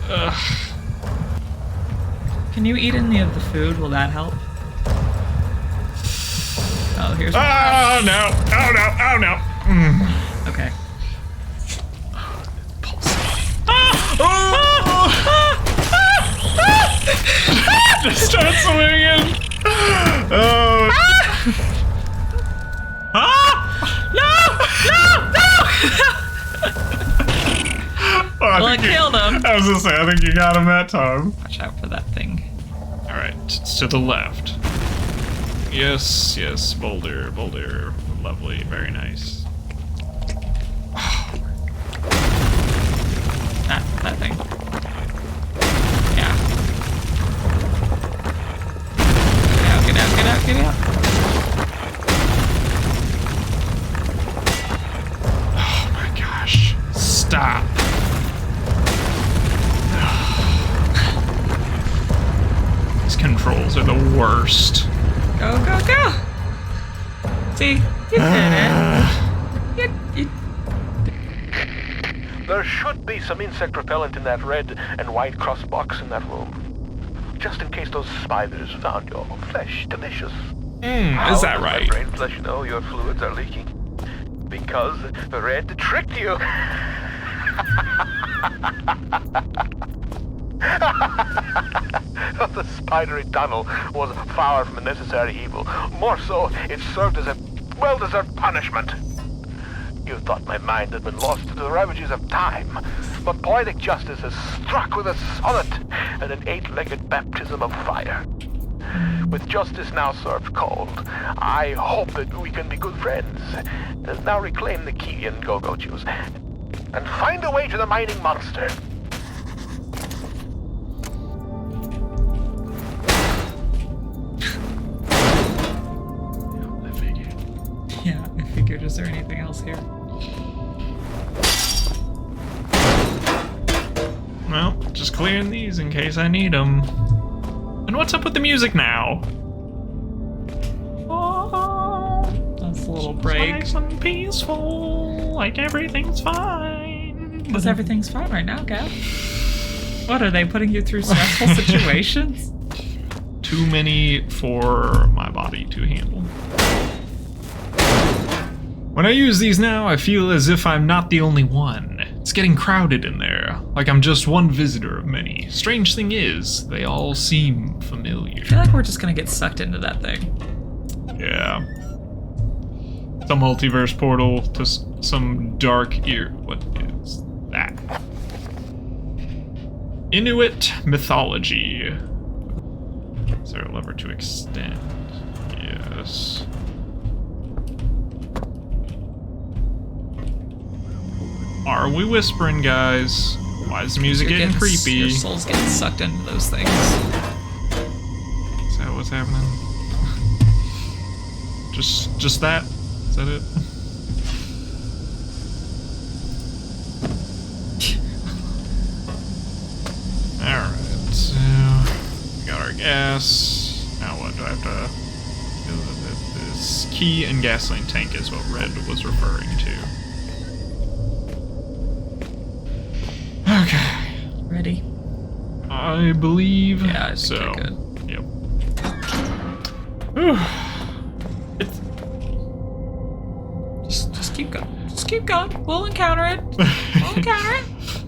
Ugh. Can you eat any of the food? Will that help? Oh, here's one. Oh no! Oh no! Oh no! Okay. Just start swinging. Oh. Well, I killed him. I was gonna say, I think you got him that time. Watch out for that thing. All right, it's to the left. Yes, yes, boulder, boulder, lovely, very nice. That thing. Yeah. Get out, get out, get out, get out. Oh my gosh! Stop. These controls are the worst. Go, go, go! See, you did it. You... There should be some insect repellent in that red and white cross box in that room. just in case those spiders found your flesh delicious. Is that How right? does my brain flesh know your fluids are leaking? Because Red tricked you. The spidery tunnel was far from a necessary evil. More so, it served as a well-deserved punishment. You thought my mind had been lost to the ravages of time, but poetic justice has struck with a sonnet and an 8-legged baptism of fire. With justice now served cold, I hope that we can be good friends. Now reclaim the key and go-go juice, and find a way to the mining monster. Yeah, I figured. Is there anything else here? Well, just clearing these in case I need them. And what's up with the music now? Oh, That's a little break. nice and peaceful, like everything's fine. Because everything's fine right now, Gav. What, are they putting you through stressful situations? Too many for my body to handle. When I use these now, I feel as if I'm not the only one. It's getting crowded in there, like I'm just one visitor of many. Strange thing is, they all seem familiar. I feel like we're just gonna get sucked into that thing. Yeah. It's a multiverse portal to some dark What is that? Inuit mythology. Is there a lever to extend? Yes. Are we whispering, guys? Why is the music You're getting creepy? Your soul's getting sucked into those things. Is that what's happening? Just that? Is that it? Alright, so we got our gas. Now what do I have to do with it? This key and gasoline tank is what Red was referring to. Okay. Ready? I believe Yeah, I think so. you're good. Yep. Whew. Just keep going. Just keep going. We'll encounter it. We'll encounter it.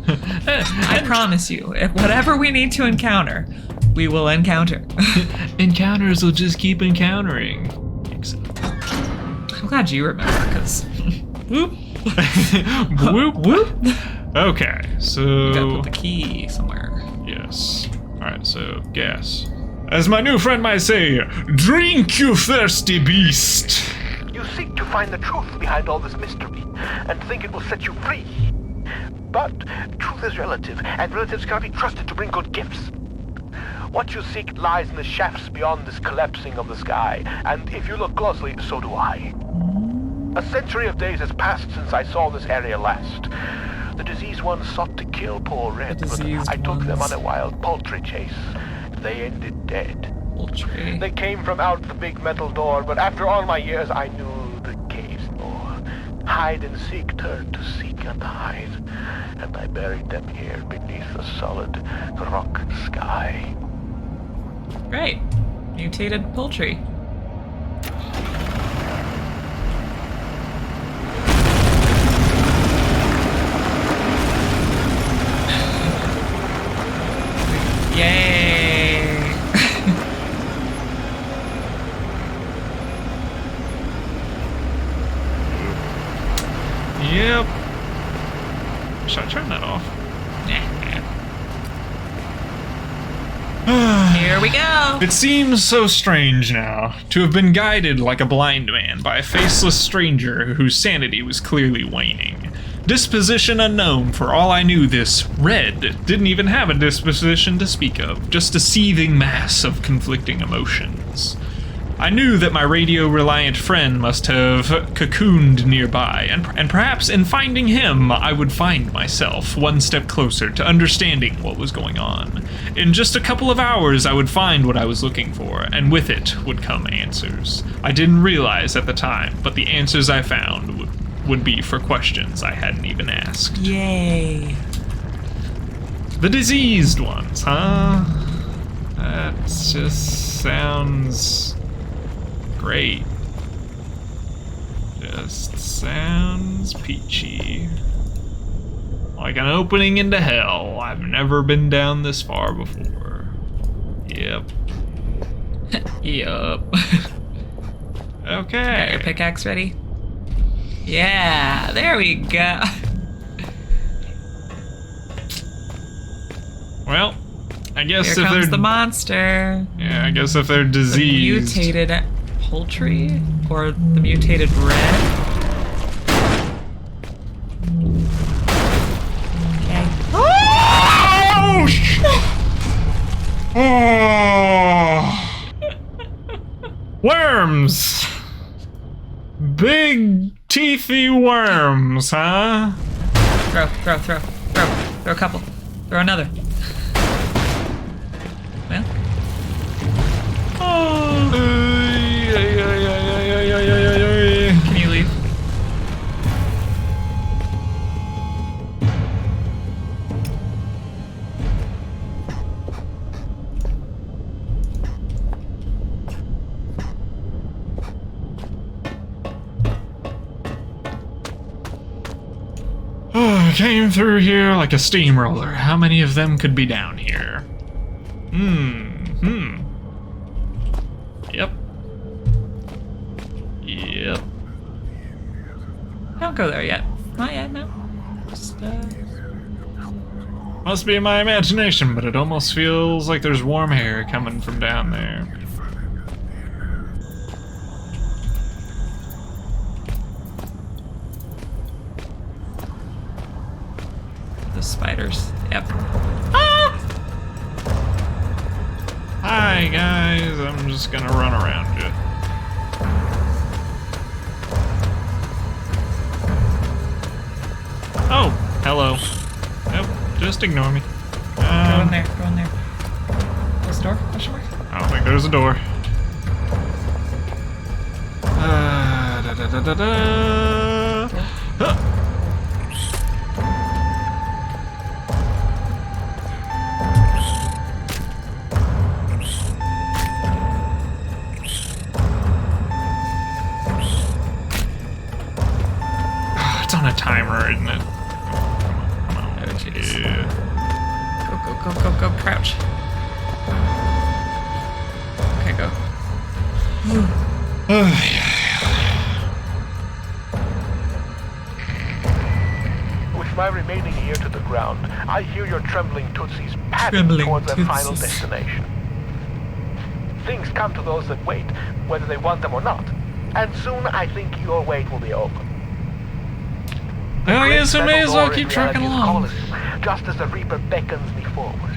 I promise you, if whatever we need to encounter, we will encounter. Encounters will just keep encountering. I'm glad you remember, because whoop. Whoop whoop. Okay, so You gotta put the key somewhere. yes. Alright, so gas. As my new friend might say, drink, you thirsty beast. You seek to find the truth behind all this mystery, and think it will set you free. But truth is relative, and relatives cannot be trusted to bring good gifts. What you seek lies in the shafts beyond this collapsing of the sky, and if you look closely, so do I. A century of days has passed since I saw this area last. The diseased ones sought to kill poor Red, The but diseased I took them ones. on a wild poultry chase. They ended dead. Poultry. They came from out the big metal door, but after all my years, I knew the cave's door. Hide and seek turned to seek and hide, and I buried them here beneath the solid rock sky. Great. Mutated poultry. Yay! Yep. Should I turn that off? Here we go. It seems so strange now to have been guided like a blind man by a faceless stranger whose sanity was clearly waning. Disposition unknown, for all I knew, this Red didn't even have a disposition to speak of, just a seething mass of conflicting emotions. I knew that my radio-reliant friend must have cocooned nearby, and perhaps in finding him, I would find myself one step closer to understanding what was going on. In just a couple of hours, I would find what I was looking for, and with it would come answers. I didn't realize at the time, but the answers I found would be for questions I hadn't even asked. Yay. The diseased ones, huh? That just sounds great. Just sounds peachy. Like an opening into hell. I've never been down this far before. Yep. Yup. Okay. Got your pickaxe ready? Yeah, there we go. Well, I guess Here if comes they're the monster. yeah, I guess if they're The diseased. mutated poultry or the mutated red. Okay. Oh! Oh! Worms! Big teethy worms, huh? Throw a couple. Throw another. Well, can you leave? Came through here like a steamroller. How many of them could be down here? Yep. Yep. Don't go there yet. Not yet, no. Just, Must be my imagination, but it almost feels like there's warm air coming from down there. the spiders. Yep. Hi guys, I'm just gonna run around you. Oh, hello. Nope, just ignore me. Go in there, go in there. Close the door? Question mark? I don't think there's a door. Huh. It's on a timer, isn't it? Come on. Oh, jeez. Yeah. Go, crouch. Okay, go. With my remaining ear to the ground, I hear your trembling tootsies padding Trembling towards their final tootsies. destination. Things come to those that wait, whether they want them or not. And soon I think your wait will be over. Oh yes, we may as well Great keep metal door trucking in reality along. is calling you, just as the Reaper beckons me forward.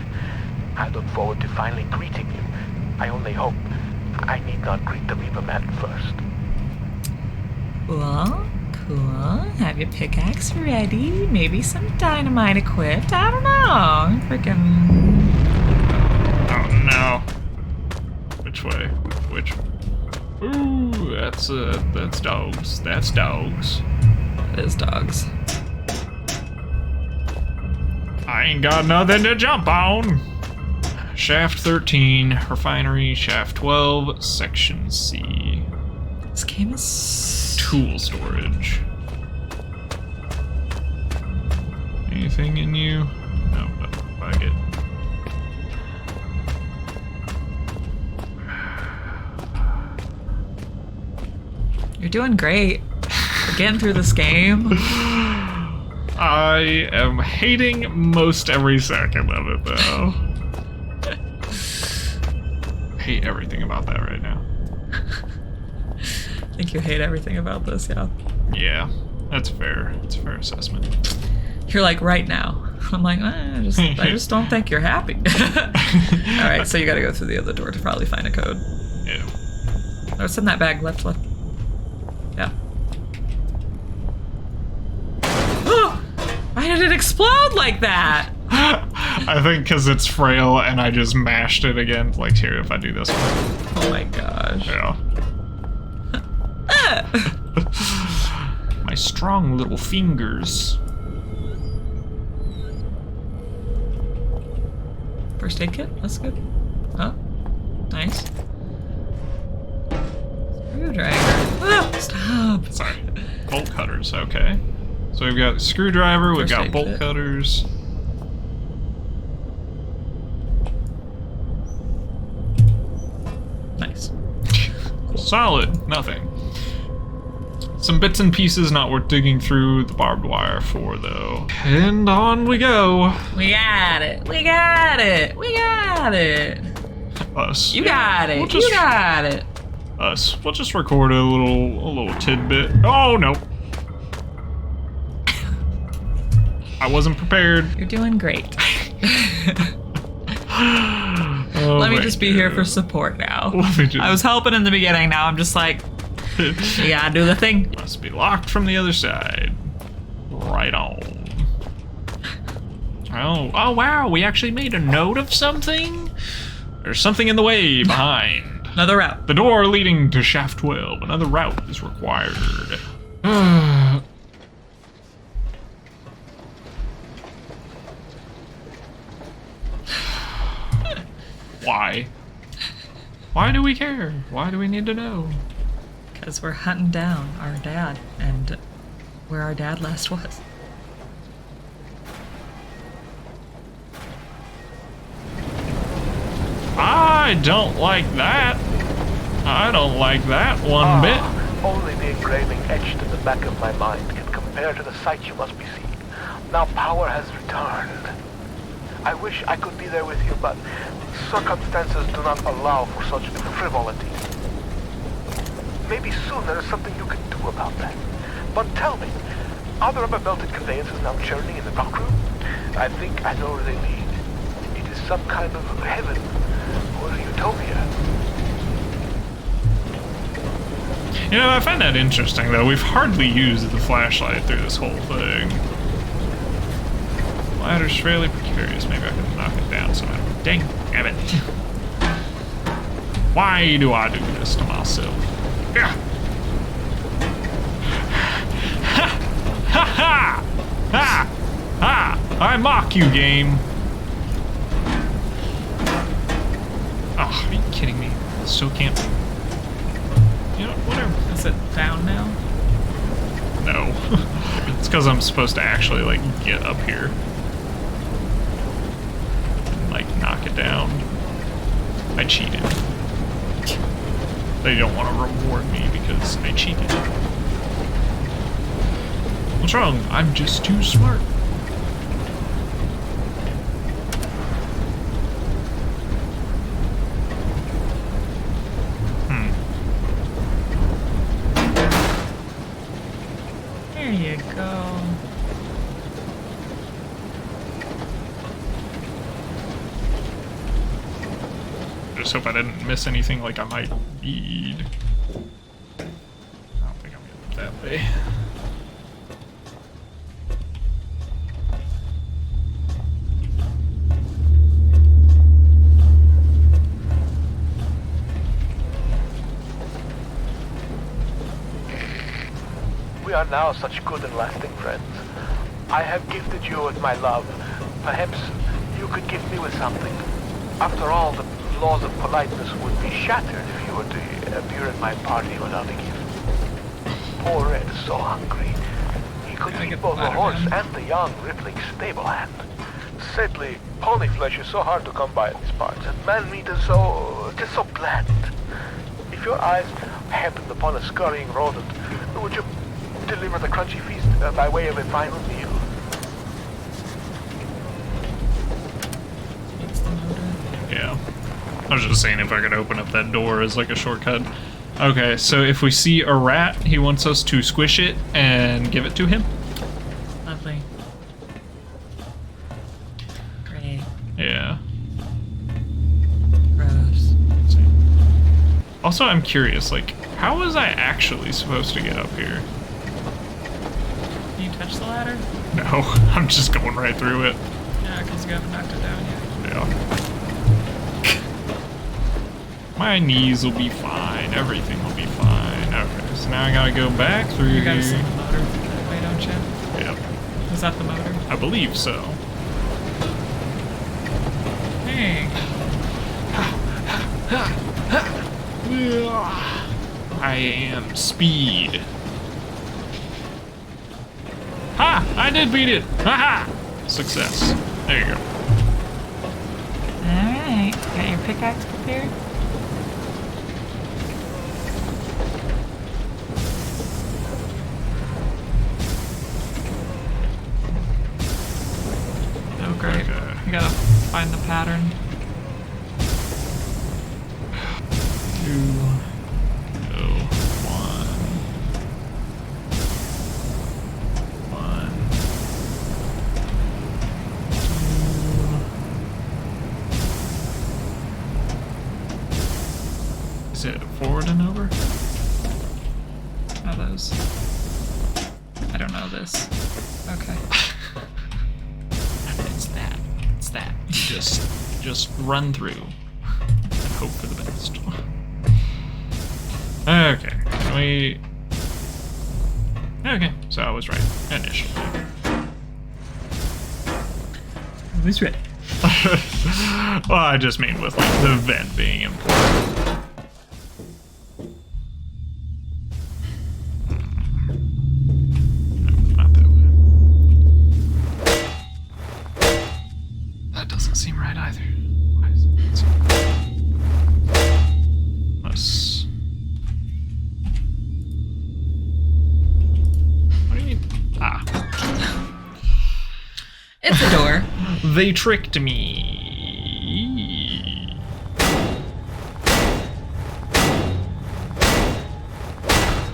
I look forward to finally greeting you. I only hope I need not greet the Reaper man first. Cool. Have your pickaxe ready. Maybe some dynamite equipped. I don't know. Freaking. Oh no. Which way? Which? Ooh, that's dogs. That's dogs. It is dogs. I ain't got nothing to jump on. Shaft 13, refinery, shaft 12, section C. This game is. Tool storage. Anything in you? No, fuck it. You're doing great. We're getting through this game. I am hating most every second of it, though. I hate everything about that right now. I think you hate everything about this, yeah. Yeah, that's fair. It's a fair assessment. You're like, right now. I'm like, I just don't think you're happy. Alright, so you gotta go through the other door to probably find a code. Yeah. Oh, it's in that bag, left. Yeah. Why did it explode like that? I think because it's frail and I just mashed it again. Like, here, if I do this one. Oh my gosh. Yeah. My strong little fingers. First aid kit? That's good. Huh? Nice. Screwdriver. Ah, stop. Sorry. Bolt cutters, okay. So we've got screwdriver, we've First got aid bolt kit. cutters. Nice. Solid, nothing. Some bits and pieces not worth digging through the barbed wire for, though. And on we go. We got it. We got it. We got it. Us. You got it. We'll just- You got it. Us. We'll just record a little tidbit. Oh no. I wasn't prepared. You're doing great. Oh Let me my just be here God. for support now. Let me just- I was helping in the beginning. Now I'm just like, you gotta do the thing. Must be locked from the other side. Right on. Oh wow, we actually made a note of something? There's something in the way behind. Another route. The door leading to shaft 12. Another route is required. Why? Why do we care? Why do we need to know? Because we're hunting down our dad and where our dad last was. I don't like that. I don't like that one bit. Only the engraving etched in the back of my mind can compare to the sight you must be seeing. Now power has returned. I wish I could be there with you, but circumstances do not allow for such frivolity. Maybe soon there is something you can do about that. But tell me, are there other belted conveyances now churning in the dock room? I think I know where they lead. It is some kind of heaven or utopia. You know, I find that interesting, though. We've hardly used the flashlight through this whole thing. Ladder's fairly precarious. Maybe I can knock it down somehow. Dang, damn it. Why do I do this to myself? Yeah. Ha! Ha ha! Ha! Ha! I mock you, game. Oh, are you kidding me? Still can't. You know, whatever. Is it down now? No. It's because I'm supposed to actually, like, get up here. And, like, knock it down. I cheated. They don't want to reward me because I cheated. What's wrong? I'm just too smart. There you go. Just hope I didn't miss anything like I might need. I don't think I'm gonna go that way. We are now such good and lasting friends. I have gifted you with my love. Perhaps you could gift me with something. After all, the laws of politeness would be shattered if you were to appear at my party without a gift. Poor Red is so hungry. He could Gotta eat get both the the ladder horse down. and the young rippling stable hand. Sadly, pony flesh is so hard to come by in these parts, and man meat is just so bland. If your eyes happened upon a scurrying rodent, would you deliver the crunchy feast by way of a final meal? It's the motor. Yeah. I was just saying if I could open up that door as like a shortcut. Okay, so if we see a rat, he wants us to squish it and give it to him. Lovely. Great. Yeah. Gross. Let's see. Also, I'm curious, like, how was I actually supposed to get up here? Can you touch the ladder? No, I'm just going right through it. Yeah, because you haven't knocked it down yet. Yeah. My knees will be fine. Everything will be fine. Okay, so now I gotta go back through You gotta here. see the motor that way, don't you? Yep, Is that the motor? I believe so. Hey. I am speed. Ha! I did beat it! Ha ha! Success. There you go. Alright, got your pickaxe prepared? Oh great, you gotta find the pattern. 2, 1. Is it forward and over? How those? I don't know this. Okay. It's that. You just run through and hope for the best. Okay. Okay, so I was right initially. I was ready. Well, I just mean with like the vent being important. Not that way. That doesn't seem right either. Why is it? Unless. What do you mean? Ah. It's a door. They tricked me.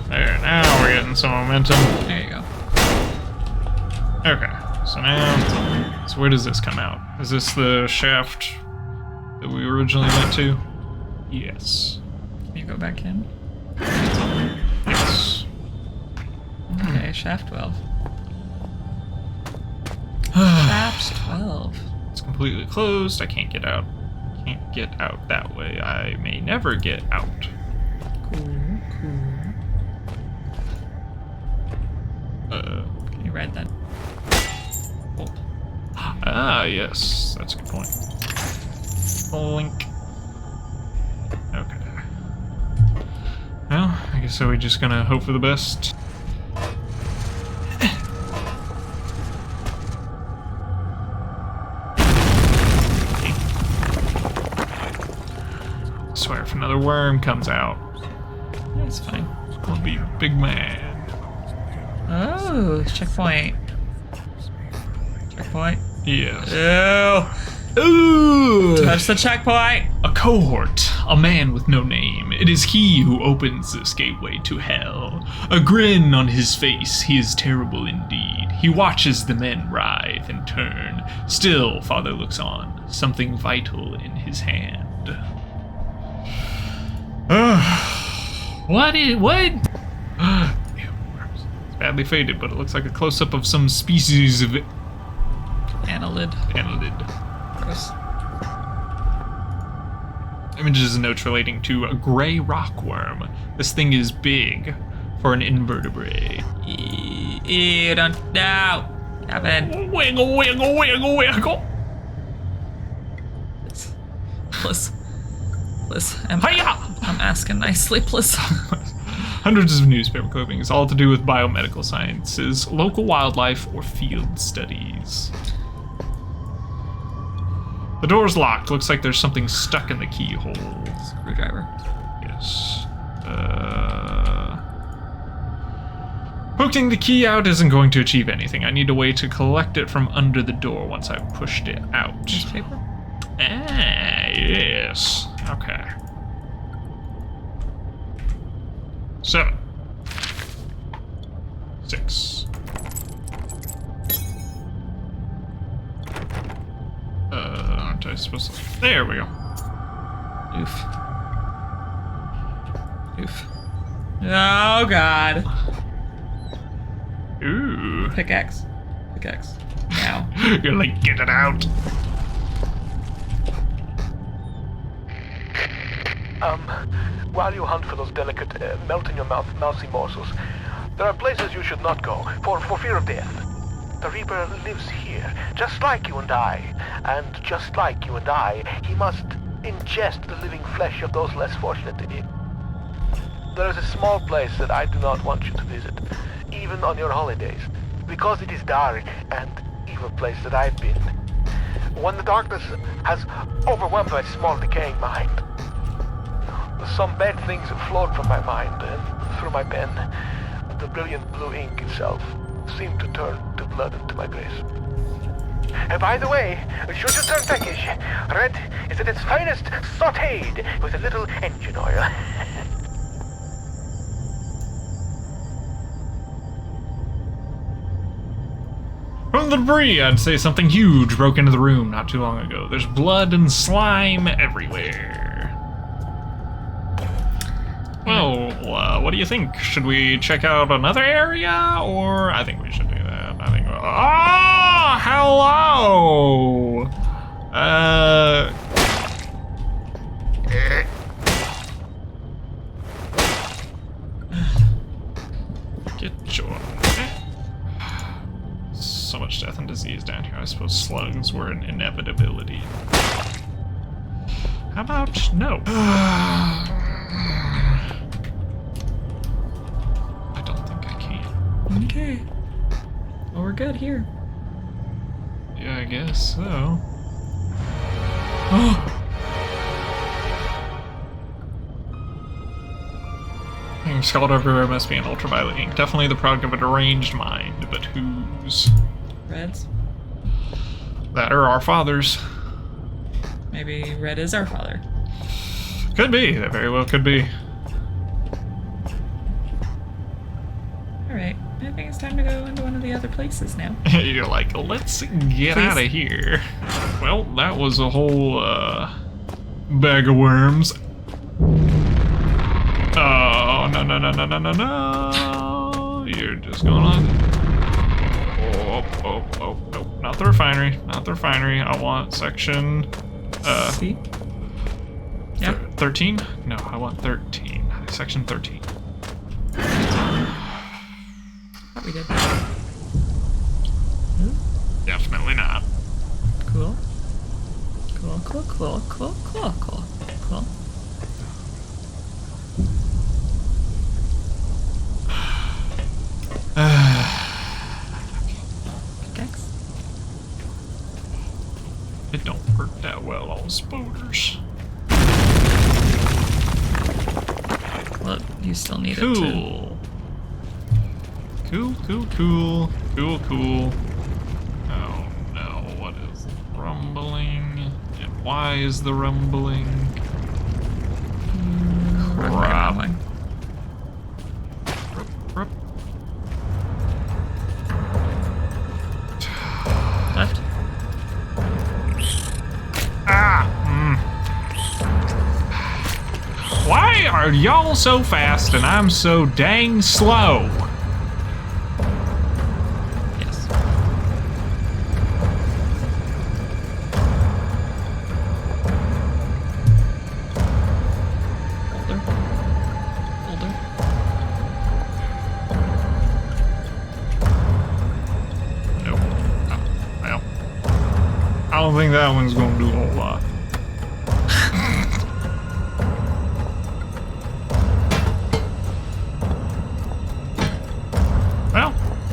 There, now we're getting some momentum. There you go. Okay, so now, so where does this come out? Is this the shaft that we originally went to? Yes. Can you go back in? Yes. Okay, shaft 12. Shaft 12. It's completely closed. I can't get out. Can't get out that way. I may never get out. Cool. Can you ride that? Oh. Ah, yes. That's a good point. Blink. Okay. Well, I guess so we're just gonna hope for the best. I swear if another worm comes out, That's fine. I'll be a big man. Oh, checkpoint. Checkpoint. Yes. Ew. Ooh! Touch the checkpoint. A cohort, a man with no name. It is he who opens this gateway to hell. A grin on his face, he is terrible indeed. He watches the men writhe and turn. Still, Father looks on, something vital in his hand. What? Ew, worms. It's badly faded, but it looks like a close-up of some species of Annelid. annelid. Gross. Images and notes relating to a gray rockworm. This thing is big for an invertebrate. Ew, don't. No. Gavin. Wiggle, wiggle, wiggle, wiggle. Please. Hiya! I'm asking nicely, please. Hundreds of newspaper clippings, all to do with biomedical sciences, local wildlife, or field studies. The door's locked. Looks like there's something stuck in the keyhole. Screwdriver. Yes. Poking the key out isn't going to achieve anything. I need a way to collect it from under the door once I've pushed it out. Newspaper? Ah, yes. Okay. 7. 6. Aren't I supposed to? There we go. Oof. Oh, God. Ooh. Pickaxe. Now. You're like, get it out. While you hunt for those delicate, melt-in-your-mouth mousy morsels, there are places you should not go, for fear of death. The Reaper lives here, just like you and I. And just like you and I, he must ingest the living flesh of those less fortunate than you. There is a small place that I do not want you to visit, even on your holidays, because it is dark and evil place that I've been. When the darkness has overwhelmed my small decaying mind, some bad things have flowed from my mind and through my pen. The brilliant blue ink itself seemed to turn to blood into my grace. And by the way, should you turn peckish, red is at its finest sautéed with a little engine oil. From the debris, I'd say something huge broke into the room not too long ago. There's blood and slime everywhere. Well, what do you think? Should we check out another area, or I think we should do that. I think. Oh, hello. Get your. So much death and disease down here. I suppose slugs were an inevitability. How about no? I don't think I can. Okay. Well, we're good here. Yeah, I guess so. Being scalded everywhere must be an ultraviolet ink. Definitely the product of a deranged mind, but whose? Red's? That or our father's. Maybe Red is our father. Could be. That very well could be. Alright, I think it's time to go into one of the other places now. You're like, let's get out of here. Well, that was a whole bag of worms. Oh, no, no, no, no, no, no, no. You're just gonna... Oh, not the refinery. Not the refinery. I want section... See? Yeah. 13? No, I want 13. Section 13. Thought we did. Definitely not. Cool. Cool. Dex? It don't work that well on spoders. Well, you still need it to... Cool. Oh no, what is rumbling? And why is the rumbling? Crap. Left? Why are y'all so fast and I'm so dang slow? Yes. Older. Nope. Oh, well. I don't think that one's gonna do a whole lot.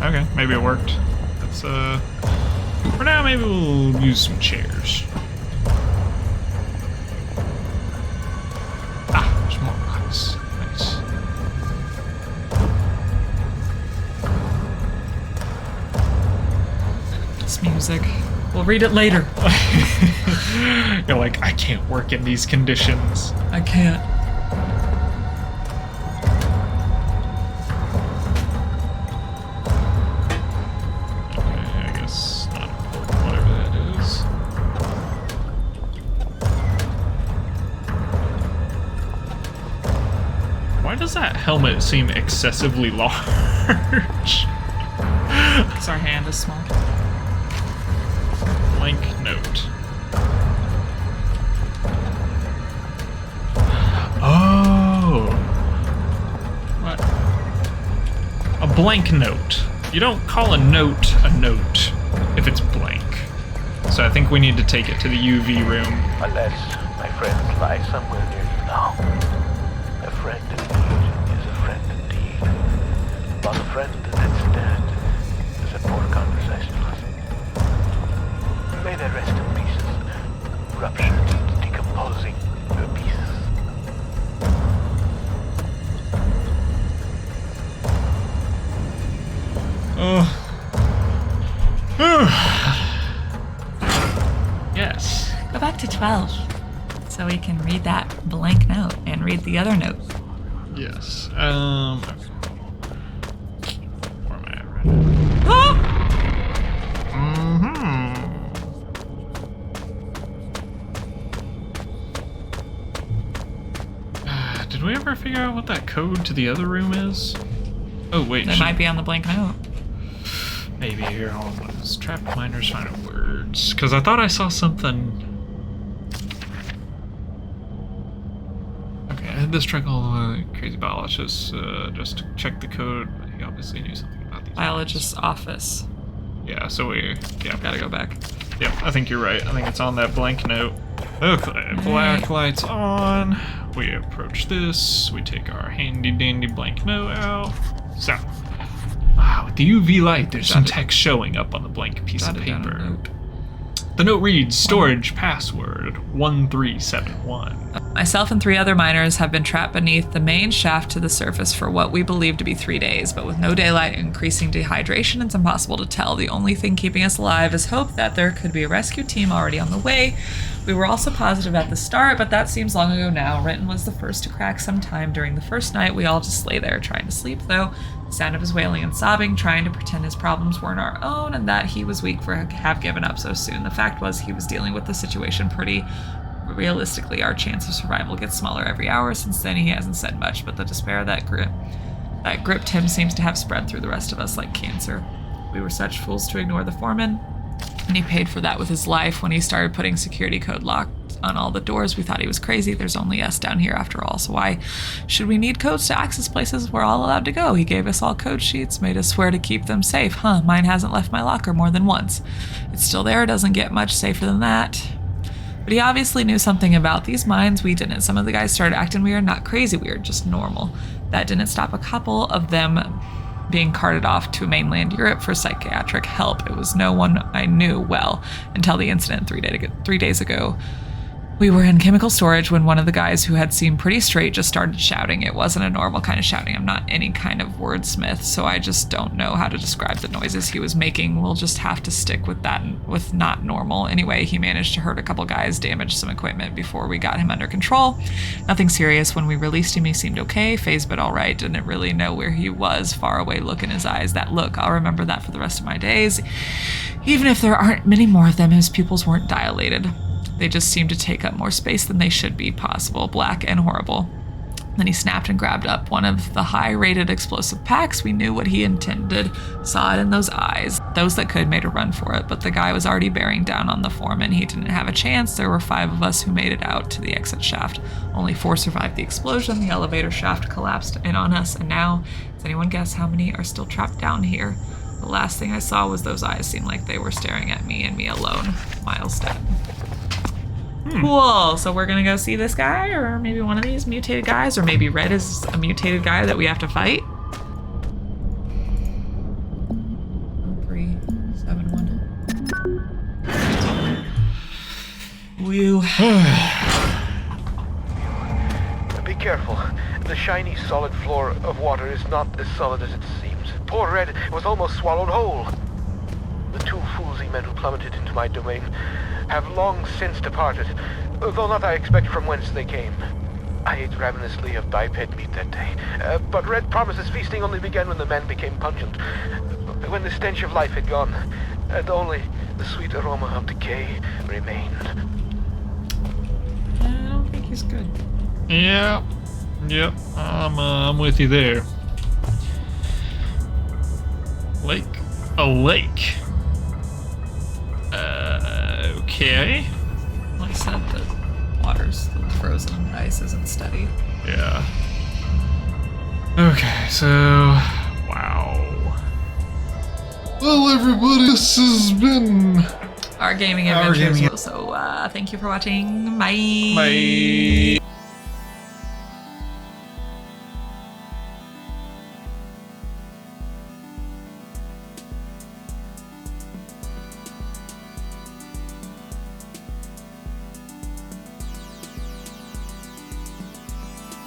Okay, maybe it worked. Let's, for now, maybe we'll use some chairs. Ah, there's more rocks. Nice. This music. We'll read it later. You're like, I can't work in these conditions. I can't. Why does that helmet seem excessively large? Because our hand is small. Blank note. Oh. What? A blank note. You don't call a note if it's blank. So I think we need to take it to the UV room. Unless, my friends lie somewhere near you now. A friend in need is a friend indeed. But a friend that's dead is a poor conversationalist. May they rest in pieces, ruptured and decomposing to pieces. Yes. Go back to 12 so we can read that blank note and read the other note. Yes. Where am I at? Ah! Did we ever figure out what that code to the other room is? Oh, wait. It might be on the blank note. Maybe here. Hold on. Let's trapped miners find words. Because I thought I saw something. Okay, I had this trick all the crazy biologist just to check the code. He obviously knew something about these. Biologist's office. Yeah, so Gotta go back. Yep, I think you're right. I think it's on that blank note. Okay, black lights on. We approach this. We take our handy dandy blank note out. So, wow, with the UV light, there's some text showing up on the blank piece of paper. The note reads, storage password 1371. Myself and 3 other miners have been trapped beneath the main shaft to the surface for what we believe to be 3 days, but with no daylight, increasing dehydration, it's impossible to tell. The only thing keeping us alive is hope that there could be a rescue team already on the way. We were also positive at the start, but that seems long ago now. Renton was the first to crack sometime during the first night. We all just lay there trying to sleep, though. The sound of his wailing and sobbing, trying to pretend his problems weren't our own and that he was weak for have given up so soon. The fact was he was dealing with the situation pretty realistically. Our chance of survival gets smaller every hour. Since then, he hasn't said much, but the despair that gripped him seems to have spread through the rest of us like cancer. We were such fools to ignore the foreman, and he paid for that with his life. When he started putting security code locked on all the doors, we thought he was crazy. There's only us down here after all, so why should we need codes to access places we're all allowed to go? He gave us all code sheets, made us swear to keep them safe. Mine hasn't left my locker more than once. It's still there, doesn't get much safer than that. But he obviously knew something about these mines we didn't. Some of the guys started acting weird, not crazy weird, just normal. That didn't stop a couple of them being carted off to mainland Europe for psychiatric help. It was no one I knew well until the incident 3 days ago. We were in chemical storage when one of the guys who had seemed pretty straight just started shouting. It wasn't a normal kind of shouting. I'm not any kind of wordsmith, so I just don't know how to describe the noises he was making. We'll just have to stick with that, with not normal. Anyway, he managed to hurt a couple guys, damage some equipment before we got him under control. Nothing serious. When we released him, he seemed okay, phased but all right. Didn't really know where he was. Far away look in his eyes. That look, I'll remember that for the rest of my days. Even if there aren't many more of them, his pupils weren't dilated. They just seemed to take up more space than they should be. Possible, black and horrible. Then he snapped and grabbed up one of the high-rated explosive packs. We knew what he intended, saw it in those eyes. Those that could made a run for it, but the guy was already bearing down on the foreman. He didn't have a chance. There were 5 of us who made it out to the exit shaft. Only 4 survived the explosion. The elevator shaft collapsed in on us, and now, does anyone guess how many are still trapped down here? The last thing I saw was those eyes seemed like they were staring at me and me alone. Miles dead. Cool, so we're gonna go see this guy, or maybe one of these mutated guys, or maybe Red is a mutated guy that we have to fight. 371. Woo. Be careful. The shiny, solid floor of water is not as solid as it seems. Poor Red was almost swallowed whole. The 2 foolsy men who plummeted into my domain have long since departed, though not I expect from whence they came. I ate ravenously of biped meat that day, but Red promises feasting only began when the men became pungent, when the stench of life had gone, and only the sweet aroma of decay remained. I don't think he's good. Yeah. Yep. I'm with you there. Lake. A lake. Okay. Like I said, the water's frozen and the ice isn't steady. Yeah. Okay, so... Wow. Well, everybody, this has been our gaming adventures. So thank you for watching. Bye. Bye.